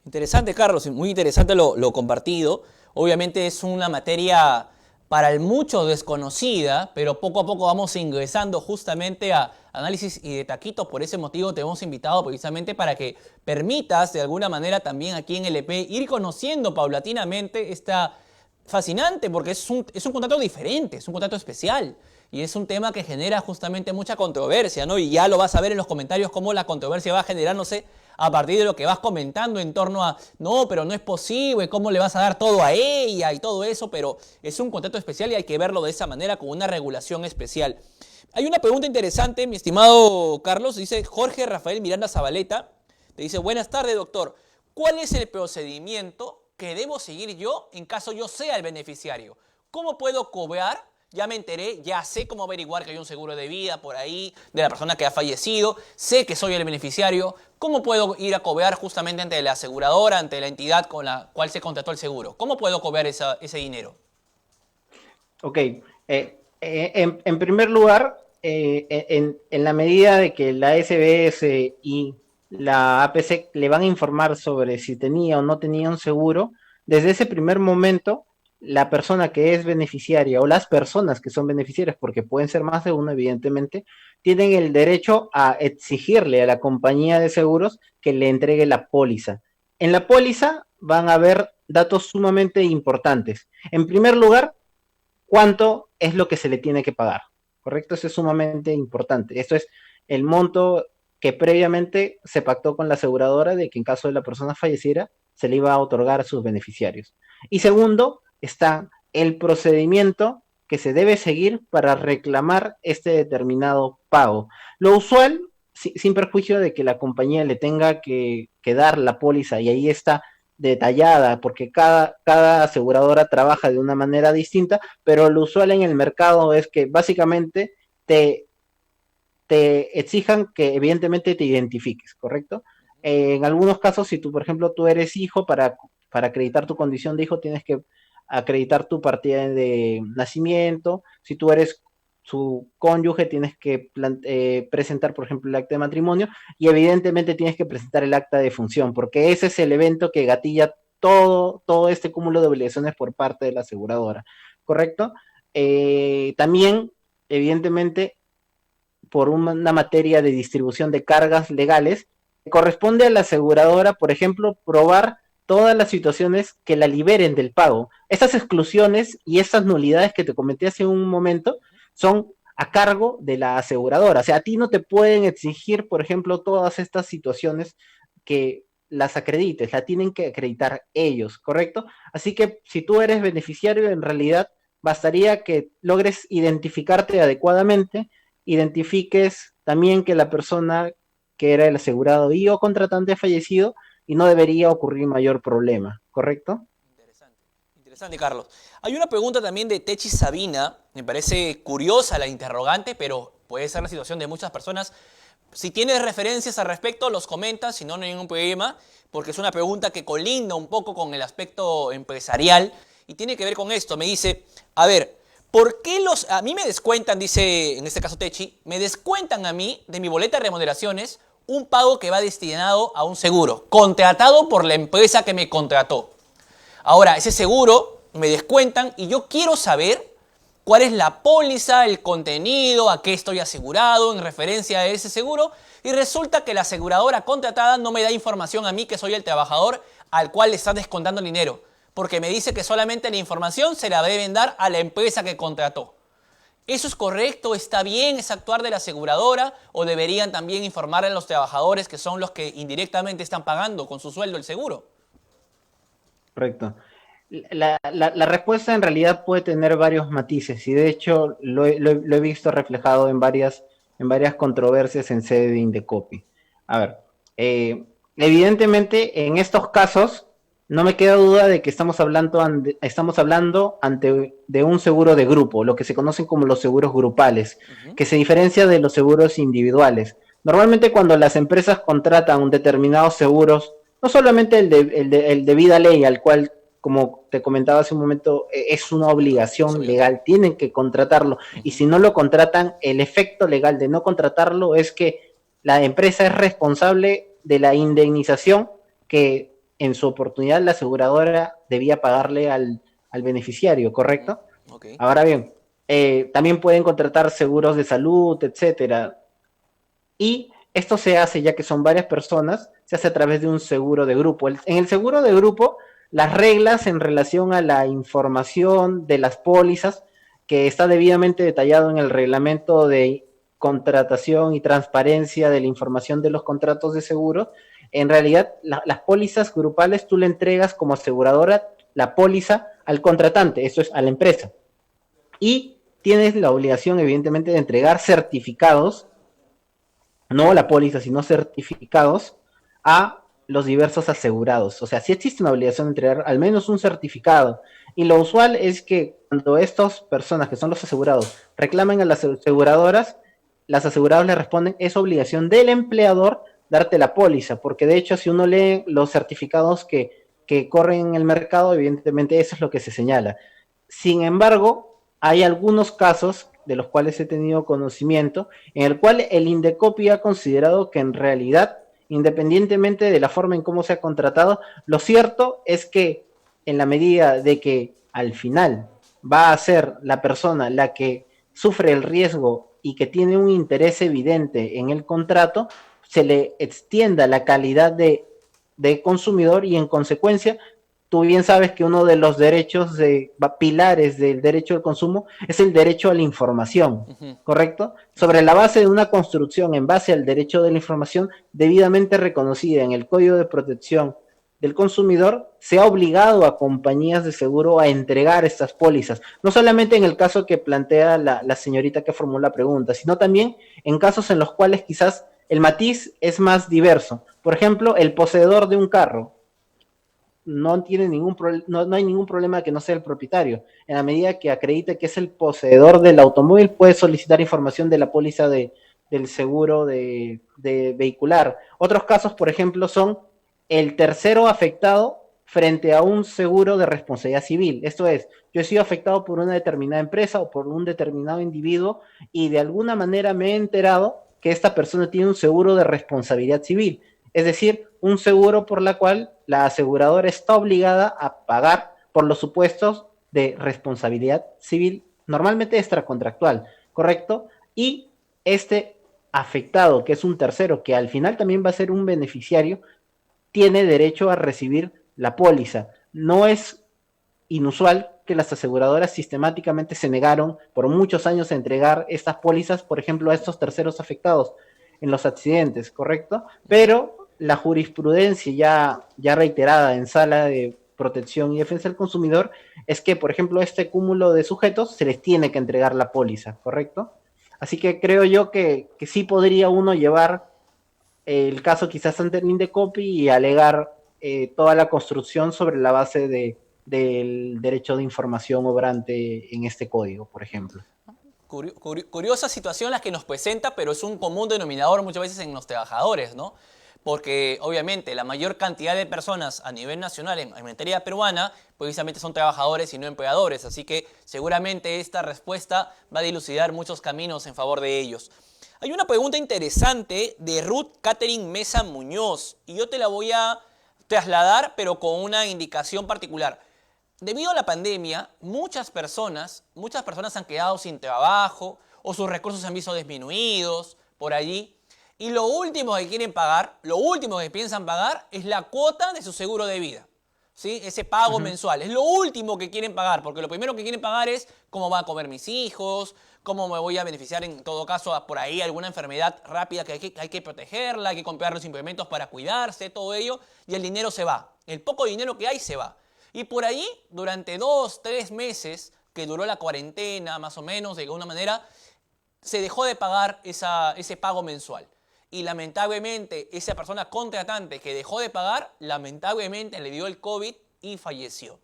S1: Interesante, Carlos, muy interesante lo compartido. Obviamente es una materia para el mucho desconocida, pero poco a poco vamos ingresando justamente a análisis y de taquitos. Por ese motivo te hemos invitado precisamente para que permitas de alguna manera también aquí en LP ir conociendo paulatinamente esta fascinante, porque es un contrato diferente, es un contrato especial. Y es un tema que genera justamente mucha controversia, ¿no? Y ya lo vas a ver en los comentarios cómo la controversia va generándose a partir de lo que vas comentando en torno a, no, pero no es posible, cómo le vas a dar todo a ella y todo eso, pero es un contrato especial y hay que verlo de esa manera con una regulación especial. Hay una pregunta interesante, mi estimado Carlos, dice Jorge Rafael Miranda Zabaleta, te dice, buenas tardes, doctor, ¿cuál es el procedimiento que debo seguir yo en caso yo sea el beneficiario? ¿Cómo puedo cobrar? Ya me enteré, ya sé cómo averiguar que hay un seguro de vida por ahí de la persona que ha fallecido, sé que soy el beneficiario. ¿Cómo puedo ir a cobrar justamente ante la aseguradora, ante la entidad con la cual se contrató el seguro? ¿Cómo puedo cobrar ese dinero?
S3: Ok, en primer lugar, en la medida de que la SBS y la APC le van a informar sobre si tenía o no tenía un seguro, desde ese primer momento, la persona que es beneficiaria o las personas que son beneficiarias, porque pueden ser más de uno, evidentemente, tienen el derecho a exigirle a la compañía de seguros que le entregue la póliza. En la póliza van a haber datos sumamente importantes. En primer lugar, cuánto es lo que se le tiene que pagar, ¿correcto? Eso es sumamente importante. Esto es el monto que previamente se pactó con la aseguradora de que en caso de la persona falleciera se le iba a otorgar a sus beneficiarios. Y segundo, está el procedimiento que se debe seguir para reclamar este determinado pago. Lo usual, sin perjuicio de que la compañía le tenga que dar la póliza, y ahí está detallada, porque cada aseguradora trabaja de una manera distinta, pero lo usual en el mercado es que básicamente te, te exijan que evidentemente te identifiques, ¿correcto? En algunos casos, si tú, por ejemplo, tú eres hijo, para acreditar tu condición de hijo tienes que acreditar tu partida de nacimiento. Si tú eres su cónyuge, tienes que presentar, por ejemplo, el acta de matrimonio, y evidentemente tienes que presentar el acta de función, porque ese es el evento que gatilla todo este cúmulo de obligaciones por parte de la aseguradora, ¿correcto? También, evidentemente, por una materia de distribución de cargas legales, corresponde a la aseguradora, por ejemplo, probar todas las situaciones que la liberen del pago. Estas exclusiones y estas nulidades que te comenté hace un momento son a cargo de la aseguradora. O sea, a ti no te pueden exigir, por ejemplo, todas estas situaciones que las acredites, la tienen que acreditar ellos, ¿correcto? Así que si tú eres beneficiario, en realidad bastaría que logres identificarte adecuadamente, identifiques también que la persona que era el asegurado y o contratante ha fallecido, y no debería ocurrir mayor problema, ¿correcto?
S1: Interesante, interesante, Carlos. Hay una pregunta también de Techi Sabina, me parece curiosa la interrogante, pero puede ser la situación de muchas personas. Si tienes referencias al respecto, los comentas, si no, no hay ningún problema, porque es una pregunta que colinda un poco con el aspecto empresarial y tiene que ver con esto. Me dice, a ver, ¿por qué a mí me descuentan, dice en este caso Techi, me descuentan a mí de mi boleta de remuneraciones un pago que va destinado a un seguro, contratado por la empresa que me contrató? Ahora, ese seguro me descuentan y yo quiero saber cuál es la póliza, el contenido, a qué estoy asegurado en referencia a ese seguro, y resulta que la aseguradora contratada no me da información a mí, que soy el trabajador al cual le están descontando el dinero, porque me dice que solamente la información se la deben dar a la empresa que contrató. ¿Eso es correcto? ¿Está bien? ¿Es actuar de la aseguradora? ¿O deberían también informar a los trabajadores, que son los que indirectamente están pagando con su sueldo el seguro?
S3: Correcto. La respuesta en realidad puede tener varios matices, y de hecho lo he visto reflejado en varias controversias en sede de Indecopi. A ver, evidentemente en estos casos no me queda duda de que estamos hablando ante de un seguro de grupo, lo que se conocen como los seguros grupales, que se diferencia de los seguros individuales. Normalmente cuando las empresas contratan determinados seguros, no solamente el de vida ley, al cual, como te comentaba hace un momento, es una obligación legal, tienen que contratarlo, y si no lo contratan, el efecto legal de no contratarlo es que la empresa es responsable de la indemnización que en su oportunidad la aseguradora debía pagarle al beneficiario, ¿correcto? Okay. Ahora bien, también pueden contratar seguros de salud, etcétera, y esto se hace, ya que son varias personas, se hace a través de un seguro de grupo. En el seguro de grupo, las reglas en relación a la información de las pólizas, que está debidamente detallado en el reglamento de contratación y transparencia de la información de los contratos de seguro, en realidad las pólizas grupales tú le entregas como aseguradora la póliza al contratante, eso es a la empresa, y tienes la obligación evidentemente de entregar certificados, no la póliza, sino certificados a los diversos asegurados. O sea, sí existe una obligación de entregar al menos un certificado. Y lo usual es que cuando estas personas, que son los asegurados, reclamen a las aseguradoras le responden, es obligación del empleador darte la póliza, porque de hecho si uno lee los certificados que corren en el mercado, evidentemente eso es lo que se señala. Sin embargo, hay algunos casos de los cuales he tenido conocimiento, en el cual el Indecopi ha considerado que en realidad, independientemente de la forma en cómo se ha contratado, lo cierto es que en la medida de que al final va a ser la persona la que sufre el riesgo y que tiene un interés evidente en el contrato, se le extienda la calidad de consumidor y en consecuencia, tú bien sabes que uno de los derechos pilares del derecho al consumo es el derecho a la información, ¿correcto? Sobre la base de una construcción en base al derecho de la información debidamente reconocida en el Código de Protección del Consumidor, se ha obligado a compañías de seguro a entregar estas pólizas, no solamente en el caso que plantea la señorita que formuló la pregunta, sino también en casos en los cuales quizás el matiz es más diverso. Por ejemplo, el poseedor de un carro no tiene no hay ningún problema que no sea el propietario. En la medida que acredite que es el poseedor del automóvil, puede solicitar información de la póliza del seguro de vehicular. Otros casos, por ejemplo, son el tercero afectado frente a un seguro de responsabilidad civil. Esto es, yo he sido afectado por una determinada empresa o por un determinado individuo y de alguna manera me he enterado que esta persona tiene un seguro de responsabilidad civil. Es decir, un seguro por la cual la aseguradora está obligada a pagar por los supuestos de responsabilidad civil, normalmente extracontractual, ¿correcto? Y este afectado, que es un tercero, que al final también va a ser un beneficiario, tiene derecho a recibir la póliza. No es inusual que las aseguradoras sistemáticamente se negaron por muchos años a entregar estas pólizas, por ejemplo, a estos terceros afectados en los accidentes, ¿correcto? Pero la jurisprudencia ya reiterada en Sala de Protección y Defensa del Consumidor es que, por ejemplo, este cúmulo de sujetos se les tiene que entregar la póliza, ¿correcto? Así que creo yo que sí podría uno llevar el caso quizás ante el Indecopi y alegar toda la construcción sobre la base del derecho de información obrante en este código, por ejemplo.
S1: Curiosa situación la que nos presenta, pero es un común denominador muchas veces en los trabajadores, ¿no? Porque obviamente la mayor cantidad de personas a nivel nacional en materia peruana precisamente son trabajadores y no empleadores, así que seguramente esta respuesta va a dilucidar muchos caminos en favor de ellos. Hay una pregunta interesante de Ruth Catherine Mesa Muñoz y yo te la voy a trasladar pero con una indicación particular. Debido a la pandemia, muchas personas han quedado sin trabajo o sus recursos se han visto disminuidos por allí. Y lo último que quieren pagar, lo último que piensan pagar es la cuota de su seguro de vida. ¿Sí? Ese pago mensual. Es lo último que quieren pagar, porque lo primero que quieren pagar es cómo van a comer mis hijos, cómo me voy a beneficiar en todo caso por ahí alguna enfermedad rápida que hay que protegerla, hay que comprar los implementos para cuidarse, todo ello, y el dinero se va. El poco dinero que hay se va. Y por ahí, durante 2, 3 meses que duró la cuarentena, más o menos, de alguna manera, se dejó de pagar ese pago mensual. Y lamentablemente, esa persona contratante que dejó de pagar, lamentablemente le dio el COVID y falleció.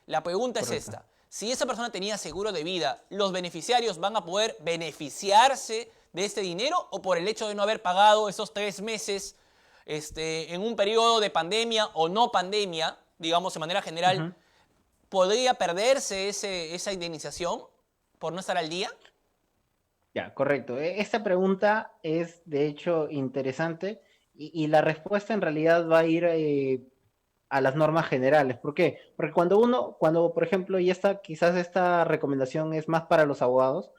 S1: La pregunta es esta. Si esa persona tenía seguro de vida, ¿los beneficiarios van a poder beneficiarse de este dinero o por el hecho de no haber pagado esos 3 meses en un periodo de pandemia o no pandemia, digamos de manera general, podría perderse esa indemnización por no estar al día?
S3: Ya, correcto. Esta pregunta es de hecho interesante y la respuesta en realidad va a ir a las normas generales. ¿Por qué? Porque cuando por ejemplo, y quizás esta recomendación es más para los abogados,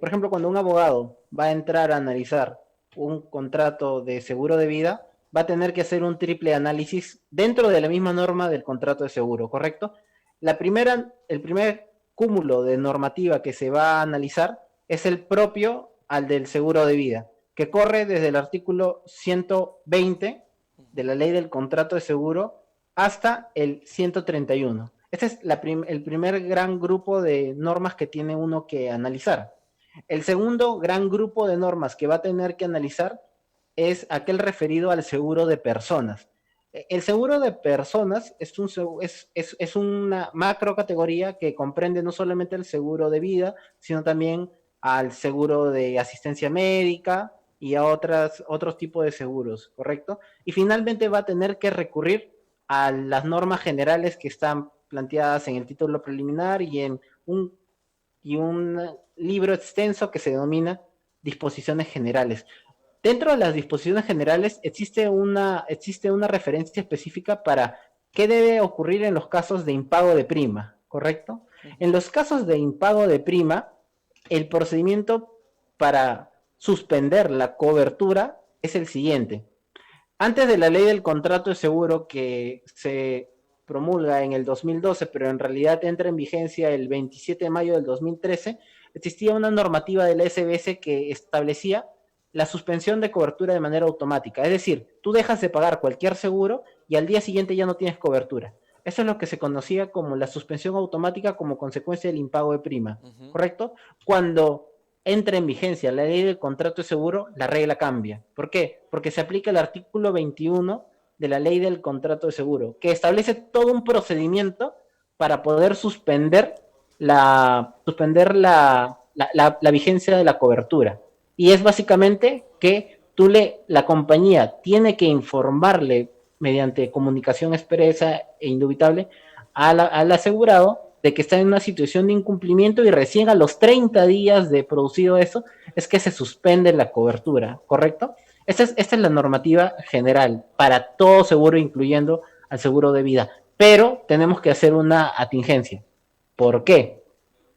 S3: por ejemplo, cuando un abogado va a entrar a analizar un contrato de seguro de vida, va a tener que hacer un triple análisis dentro de la misma norma del contrato de seguro, ¿correcto? El primer cúmulo de normativa que se va a analizar es el propio al del seguro de vida, que corre desde el artículo 120 de la ley del contrato de seguro hasta el 131. Este es el primer gran grupo de normas que tiene uno que analizar. El segundo gran grupo de normas que va a tener que analizar es aquel referido al seguro de personas. El seguro de personas es una macro categoría que comprende no solamente el seguro de vida, sino también al seguro de asistencia médica y a otros tipos de seguros, ¿correcto? Y finalmente va a tener que recurrir a las normas generales que están planteadas en el título preliminar y en un y un libro extenso que se denomina disposiciones generales. Dentro de las disposiciones generales existe una referencia específica para qué debe ocurrir en los casos de impago de prima, ¿correcto? En los casos de impago de prima, el procedimiento para suspender la cobertura es el siguiente. Antes de la ley del contrato de seguro que se promulga en el 2012, pero en realidad entra en vigencia el 27 de mayo del 2013, existía una normativa de la SBS que establecía la suspensión de cobertura de manera automática. Es decir, tú dejas de pagar cualquier seguro y al día siguiente ya no tienes cobertura. Eso es lo que se conocía como la suspensión automática como consecuencia del impago de prima, ¿correcto? Cuando entra en vigencia la ley del contrato de seguro, la regla cambia. ¿Por qué? Porque se aplica el artículo 21 de la ley del contrato de seguro, que establece todo un procedimiento para poder suspender la vigencia de la cobertura. Y es básicamente que la compañía tiene que informarle mediante comunicación expresa e indubitable al asegurado de que está en una situación de incumplimiento y recién a los 30 días de producido eso es que se suspende la cobertura, ¿correcto? Esta es la normativa general para todo seguro, incluyendo al seguro de vida. Pero tenemos que hacer una atingencia. ¿Por qué?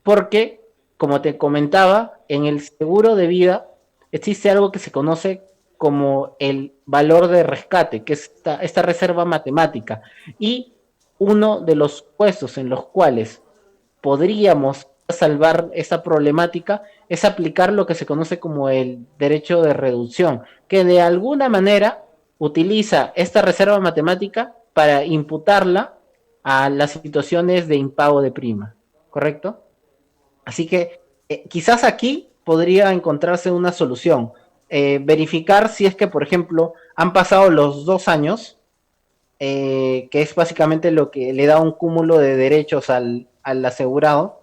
S3: Porque, como te comentaba, en el seguro de vida existe algo que se conoce como el valor de rescate, que es esta reserva matemática. Y uno de los puestos en los cuales podríamos salvar esa problemática es aplicar lo que se conoce como el derecho de reducción, que de alguna manera utiliza esta reserva matemática para imputarla a las situaciones de impago de prima, ¿correcto? Así que quizás aquí podría encontrarse una solución. Verificar si es que, por ejemplo, han pasado los 2 años, que es básicamente lo que le da un cúmulo de derechos al asegurado,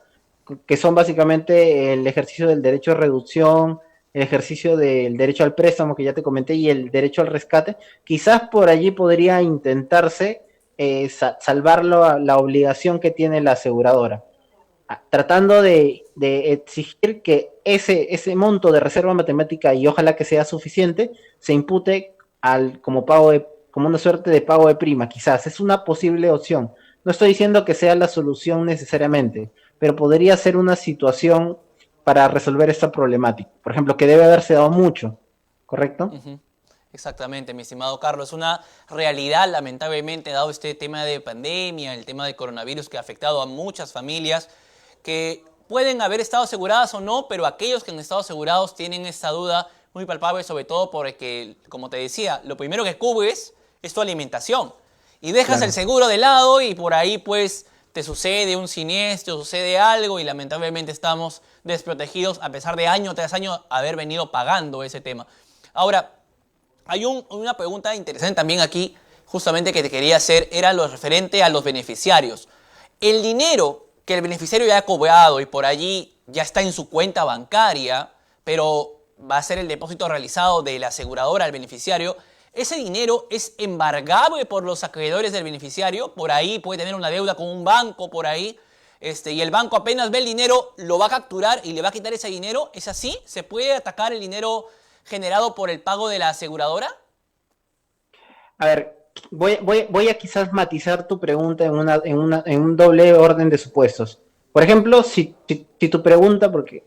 S3: que son básicamente el ejercicio del derecho de reducción, el ejercicio del derecho al préstamo, que ya te comenté, y el derecho al rescate. Quizás por allí podría intentarse salvar la obligación que tiene la aseguradora, tratando de exigir que ese monto de reserva matemática, y ojalá que sea suficiente, se impute como una suerte de pago de prima. Quizás es una posible opción. No estoy diciendo que sea la solución necesariamente, pero podría ser una situación para resolver esta problemática. Por ejemplo, que debe haberse dado mucho, ¿correcto?
S1: Exactamente, mi estimado Carlos. Es una realidad, lamentablemente, dado este tema de pandemia, el tema de coronavirus que ha afectado a muchas familias que pueden haber estado aseguradas o no, pero aquellos que han estado asegurados tienen esta duda muy palpable, sobre todo porque, como te decía, lo primero que cubres es tu alimentación. Y dejas el seguro de lado y por ahí pues te sucede un siniestro, sucede algo y lamentablemente estamos desprotegidos a pesar de año tras año haber venido pagando ese tema. Ahora, hay una pregunta interesante también aquí, justamente que te quería hacer, era lo referente a los beneficiarios. El dinero que el beneficiario ya ha cobrado y por allí ya está en su cuenta bancaria, pero va a ser el depósito realizado de la aseguradora al beneficiario, ¿ese dinero es embargable por los acreedores del beneficiario? Por ahí puede tener una deuda con un banco por ahí, y el banco apenas ve el dinero, lo va a capturar y le va a quitar ese dinero. ¿Es así? ¿Se puede atacar el dinero generado por el pago de la aseguradora?
S3: A ver, voy a quizás matizar tu pregunta en un doble orden de supuestos. Por ejemplo, si tu pregunta, porque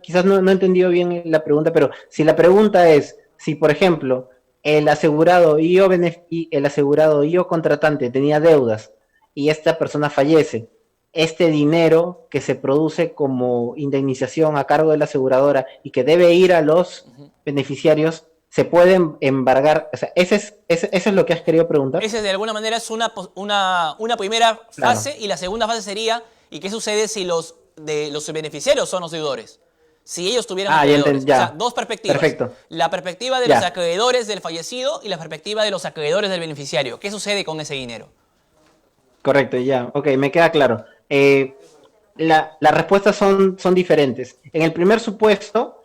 S3: quizás no he entendido bien la pregunta, pero si la pregunta es si, por ejemplo, el asegurado y o contratante tenía deudas y esta persona fallece, este dinero que se produce como indemnización a cargo de la aseguradora y que debe ir a los beneficiarios, se pueden embargar. O sea, eso es lo que has querido preguntar.
S1: Ese de alguna manera es una primera fase, y la segunda fase sería, ¿y qué sucede si los beneficiarios son los deudores? Si ellos tuvieran acreedores. O sea, dos perspectivas.
S3: Perfecto.
S1: La perspectiva de los acreedores del fallecido y la perspectiva de los acreedores del beneficiario. ¿Qué sucede con ese dinero?
S3: Correcto, ya. Ok, me queda claro. Las respuestas son diferentes. En el primer supuesto,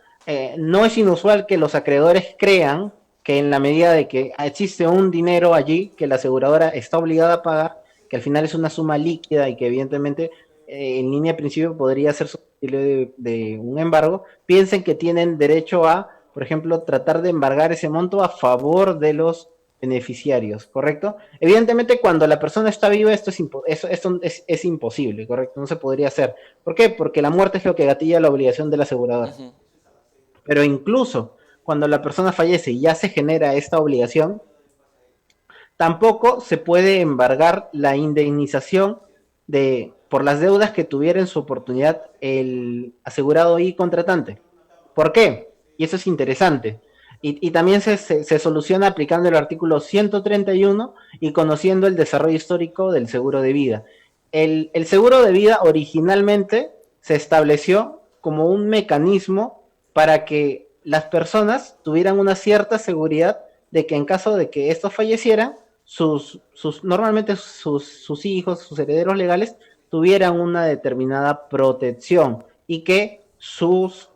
S3: no es inusual que los acreedores crean que en la medida de que existe un dinero allí que la aseguradora está obligada a pagar, que al final es una suma líquida y que evidentemente en línea de principio podría ser susceptible de un embargo, piensen que tienen derecho a, por ejemplo, tratar de embargar ese monto a favor de los beneficiarios, ¿correcto? Evidentemente, cuando la persona está viva, esto es imposible, ¿correcto? No se podría hacer. ¿Por qué? Porque la muerte es lo que gatilla la obligación del asegurador.
S1: Ujú.
S3: Pero incluso cuando la persona fallece y ya se genera esta obligación, tampoco se puede embargar la indemnización por las deudas que tuviera en su oportunidad el asegurado y contratante. ¿Por qué? Y eso es interesante. Y también se soluciona aplicando el artículo 131 y conociendo el desarrollo histórico del seguro de vida. El seguro de vida originalmente se estableció como un mecanismo para que las personas tuvieran una cierta seguridad de que en caso de que estos fallecieran, normalmente sus hijos, sus herederos legales, tuvieran una determinada protección y que sus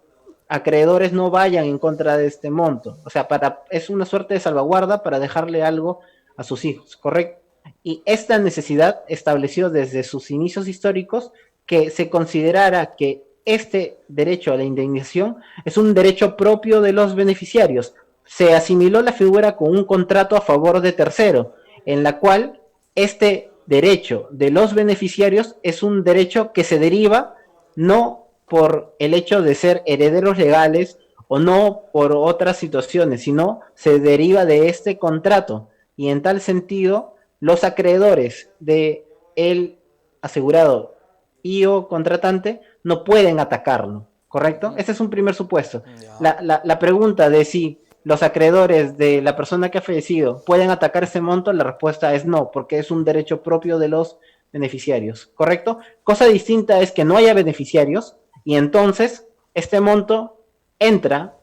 S3: acreedores no vayan en contra de este monto. O sea, es una suerte de salvaguarda para dejarle algo a sus hijos, ¿correcto? Y esta necesidad estableció desde sus inicios históricos que se considerara que este derecho a la indemnización es un derecho propio de los beneficiarios. Se asimiló la figura con un contrato a favor de tercero, en la cual este derecho de los beneficiarios es un derecho que se deriva no por el hecho de ser herederos legales o no por otras situaciones, sino se deriva de este contrato. Y en tal sentido, los acreedores de el asegurado y o contratante no pueden atacarlo, ¿correcto? Ese es un primer supuesto. La pregunta de si los acreedores de la persona que ha fallecido pueden atacar ese monto, la respuesta es no, porque es un derecho propio de los beneficiarios, ¿correcto? Cosa distinta es que no haya beneficiarios y entonces este monto entra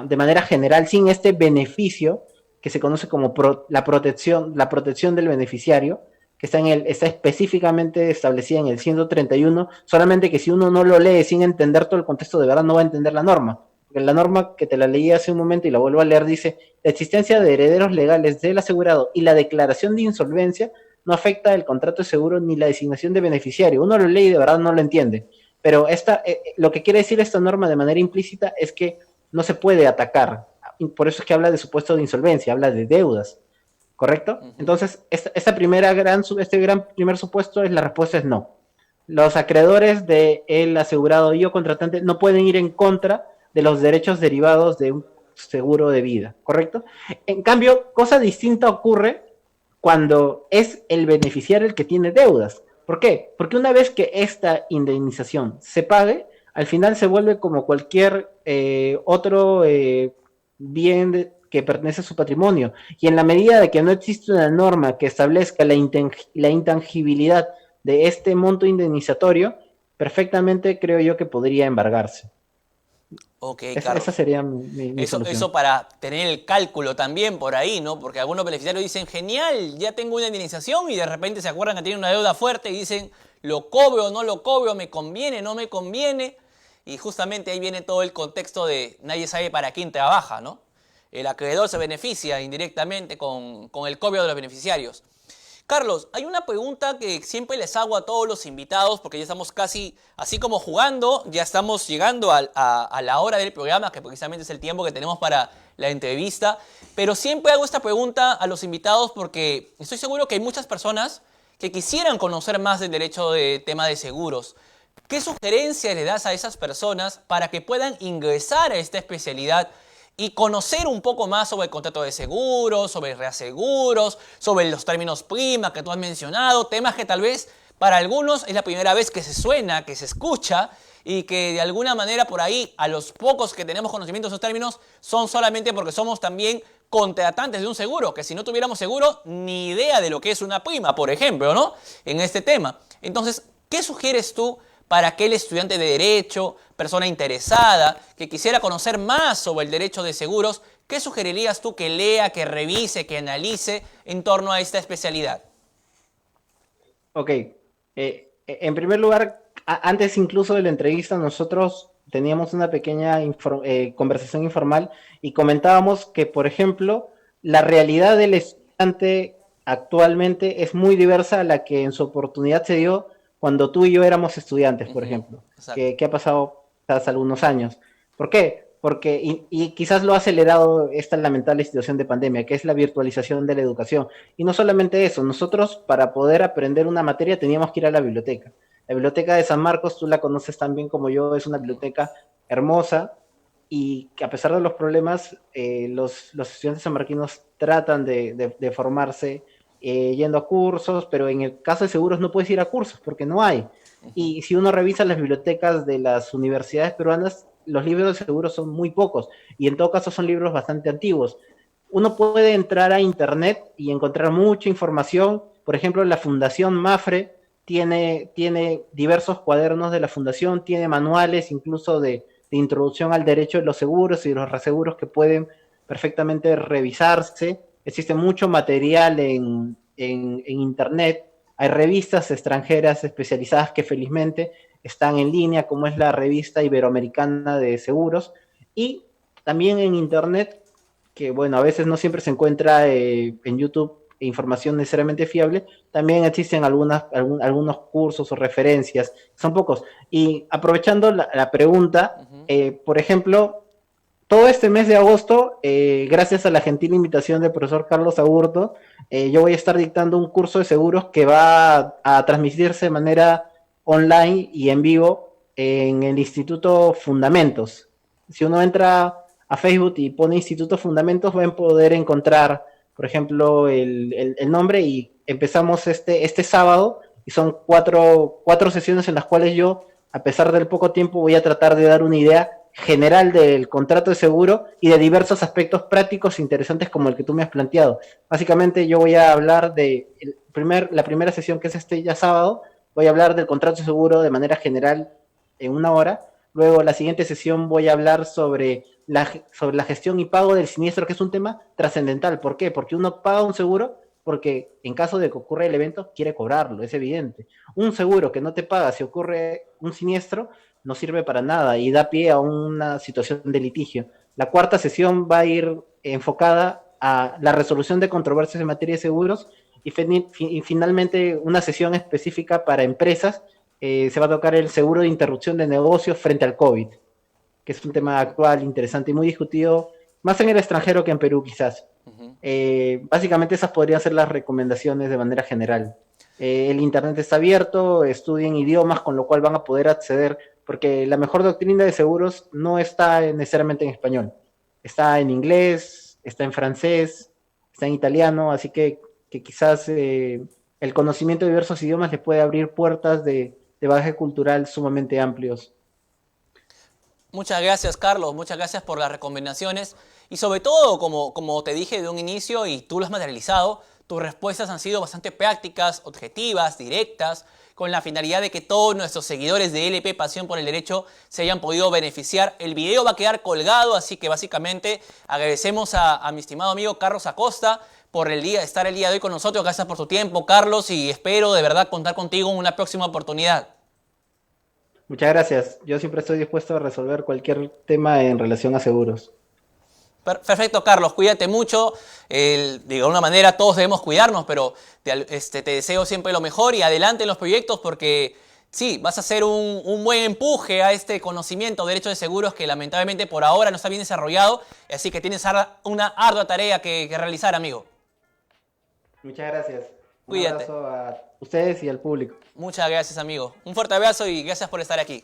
S3: de manera general sin este beneficio que se conoce como la protección del beneficiario, que está específicamente establecida en el 131, solamente que si uno no lo lee sin entender todo el contexto, de verdad no va a entender la norma. Porque la norma que te la leí hace un momento y la vuelvo a leer dice: la existencia de herederos legales del asegurado y la declaración de insolvencia no afecta el contrato de seguro ni la designación de beneficiario. Uno lo lee y de verdad no lo entiende. Pero lo que quiere decir esta norma de manera implícita es que no se puede atacar. Por eso es que habla de supuesto de insolvencia, habla de deudas, ¿correcto? Entonces, este gran primer supuesto, la respuesta es no. Los acreedores del asegurado y o contratante no pueden ir en contra de los derechos derivados de un seguro de vida, ¿correcto? En cambio, cosa distinta ocurre cuando es el beneficiario el que tiene deudas. ¿Por qué? Porque una vez que esta indemnización se pague, al final se vuelve como cualquier otro bien que pertenece a su patrimonio. Y en la medida de que no existe una norma que establezca la intangibilidad de este monto indemnizatorio, perfectamente creo yo que podría embargarse.
S1: Ok, Carlos.
S3: Esa sería mi solución.
S1: Eso para tener el cálculo también por ahí, ¿no? Porque algunos beneficiarios dicen, genial, ya tengo una indemnización y de repente se acuerdan que tienen una deuda fuerte y dicen, ¿lo cobro o no lo cobro? ¿Me conviene, no me conviene? Y justamente ahí viene todo el contexto de nadie sabe para quién trabaja, ¿no? El acreedor se beneficia indirectamente con el cobro de los beneficiarios. Carlos, hay una pregunta que siempre les hago a todos los invitados, porque ya estamos casi, así como jugando, ya estamos llegando a la hora del programa, que precisamente es el tiempo que tenemos para la entrevista. Pero siempre hago esta pregunta a los invitados porque estoy seguro que hay muchas personas que quisieran conocer más del derecho de tema de seguros. ¿Qué sugerencias le das a esas personas para que puedan ingresar a esta especialidad y conocer un poco más sobre el contrato de seguros, sobre reaseguros, sobre los términos prima que tú has mencionado, temas que tal vez para algunos es la primera vez que se suena, que se escucha y que de alguna manera por ahí a los pocos que tenemos conocimiento de esos términos son solamente porque somos también contratantes de un seguro, que si no tuviéramos seguro ni idea de lo que es una prima, por ejemplo, ¿no? En este tema. Entonces, ¿qué sugieres tú para aquel estudiante de Derecho, persona interesada, que quisiera conocer más sobre el derecho de seguros? ¿Qué sugerirías tú que lea, que revise, que analice en torno a esta especialidad?
S3: Ok. En primer lugar, antes incluso de la entrevista, nosotros teníamos una pequeña conversación informal y comentábamos que, por ejemplo, la realidad del estudiante actualmente es muy diversa a la que en su oportunidad se dio cuando tú y yo éramos estudiantes, por ejemplo,
S1: Exacto.
S3: que ha pasado hace algunos años. ¿Por qué? Porque, y quizás lo ha acelerado esta lamentable situación de pandemia, que es la virtualización de la educación. Y no solamente eso, nosotros para poder aprender una materia teníamos que ir a la biblioteca. La biblioteca de San Marcos, tú la conoces tan bien como yo, es una biblioteca hermosa y que a pesar de los problemas, los estudiantes sanmarquinos tratan de formarse yendo a cursos, pero en el caso de seguros no puedes ir a cursos porque no hay. Y si uno revisa las bibliotecas de las universidades peruanas, los libros de seguros son muy pocos y en todo caso son libros bastante antiguos. Uno puede entrar a internet y encontrar mucha información. Por ejemplo, la Fundación Mafre tiene diversos cuadernos de la fundación, tiene manuales incluso de introducción al derecho de los seguros y de los reaseguros que pueden perfectamente revisarse. Existe mucho material en internet. Hay revistas extranjeras especializadas que felizmente están en línea, como es la revista Iberoamericana de Seguros. Y también en internet, que bueno, a veces no siempre se encuentra en YouTube información necesariamente fiable, también existen algunos cursos o referencias, son pocos. Y aprovechando la pregunta, por ejemplo, todo este mes de agosto, gracias a la gentil invitación del profesor Carlos Agurto, yo voy a estar dictando un curso de seguros que va a transmitirse de manera online y en vivo en el Instituto Fundamentos. Si uno entra a Facebook y pone Instituto Fundamentos, va a poder encontrar, por ejemplo, el nombre y empezamos este sábado y son cuatro sesiones en las cuales yo, a pesar del poco tiempo, voy a tratar de dar una idea general del contrato de seguro y de diversos aspectos prácticos e interesantes como el que tú me has planteado. Básicamente yo voy a hablar de la primera sesión, que es este ya sábado, voy a hablar del contrato de seguro de manera general en 1 hora. Luego la siguiente sesión voy a hablar sobre la gestión y pago del siniestro, que es un tema trascendental. ¿Por qué? Porque uno paga un seguro porque en caso de que ocurra el evento quiere cobrarlo, es evidente. Un seguro que no te paga si ocurre un siniestro no sirve para nada y da pie a una situación de litigio. La cuarta sesión va a ir enfocada a la resolución de controversias en materia de seguros y finalmente una sesión específica para empresas. Se va a tocar el seguro de interrupción de negocios frente al COVID, que es un tema actual, interesante y muy discutido, más en el extranjero que en Perú quizás. Básicamente esas podrían ser las recomendaciones de manera general. El internet está abierto, estudien idiomas, con lo cual van a poder acceder, porque la mejor doctrina de seguros no está necesariamente en español, está en inglés, está en francés, está en italiano, así que quizás el conocimiento de diversos idiomas les puede abrir puertas de bagaje cultural sumamente amplios.
S1: Muchas gracias, Carlos. Muchas gracias por las recomendaciones. Y sobre todo, como te dije de un inicio y tú lo has materializado, tus respuestas han sido bastante prácticas, objetivas, directas, con la finalidad de que todos nuestros seguidores de LP Pasión por el Derecho se hayan podido beneficiar. El video va a quedar colgado, así que básicamente agradecemos a mi estimado amigo Carlos Acosta por estar el día de hoy con nosotros. Gracias por tu tiempo, Carlos, y espero de verdad contar contigo en una próxima oportunidad.
S3: Muchas gracias. Yo siempre estoy dispuesto a resolver cualquier tema en relación a seguros.
S1: Perfecto, Carlos. Cuídate mucho. De alguna manera todos debemos cuidarnos, pero te deseo siempre lo mejor y adelante en los proyectos porque sí, vas a hacer un buen empuje a este conocimiento de derecho de seguros que lamentablemente por ahora no está bien desarrollado. Así que tienes una ardua tarea que realizar, amigo.
S3: Muchas gracias.
S1: Cuídate.
S3: Un abrazo a ustedes y al público.
S1: Muchas gracias, amigo. Un fuerte abrazo y gracias por estar aquí.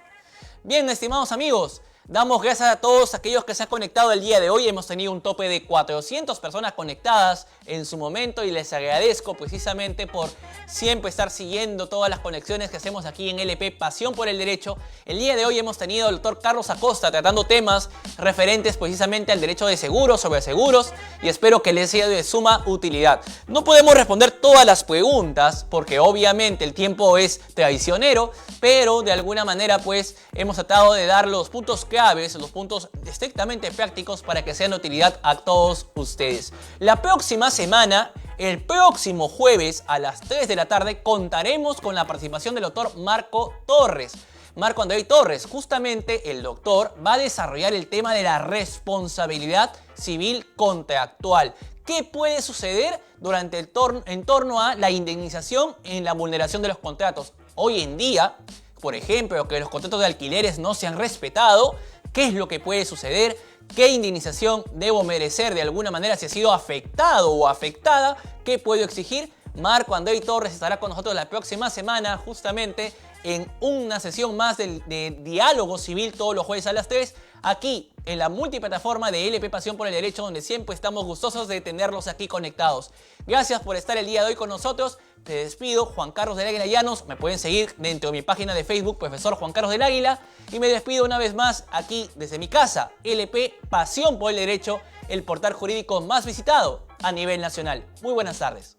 S1: Bien, estimados amigos, damos gracias a todos aquellos que se han conectado el día de hoy. Hemos tenido un tope de 400 personas conectadas en su momento y les agradezco precisamente por siempre estar siguiendo todas las conexiones que hacemos aquí en LP Pasión por el Derecho. El día de hoy hemos tenido al doctor Carlos Acosta tratando temas referentes precisamente al derecho de seguros, sobre seguros, y espero que les sea de suma utilidad. No podemos responder todas las preguntas porque obviamente el tiempo es traicionero, pero de alguna manera pues hemos tratado de dar los puntos claves, los puntos estrictamente prácticos para que sean de utilidad a todos ustedes. La próxima semana, el próximo jueves a las 3 de la tarde, contaremos con la participación del doctor Marco Torres. Marco Andrei Torres, justamente el doctor va a desarrollar el tema de la responsabilidad civil contractual. ¿Qué puede suceder en torno a la indemnización en la vulneración de los contratos? hoy en día, por ejemplo, que los contratos de alquileres no se han respetado, qué es lo que puede suceder, qué indemnización debo merecer de alguna manera si he sido afectado o afectada, qué puedo exigir. Marco Andrei Torres estará con nosotros la próxima semana justamente en una sesión más de diálogo civil todos los jueves a las 3, aquí en la multiplataforma de LP Pasión por el Derecho, donde siempre estamos gustosos de tenerlos aquí conectados. Gracias por estar el día de hoy con nosotros. Te despido, Juan Carlos del Águila Llanos. Me pueden seguir dentro de mi página de Facebook, Profesor Juan Carlos del Águila. Y me despido una vez más aquí desde mi casa, LP Pasión por el Derecho, el portal jurídico más visitado a nivel nacional. Muy buenas tardes.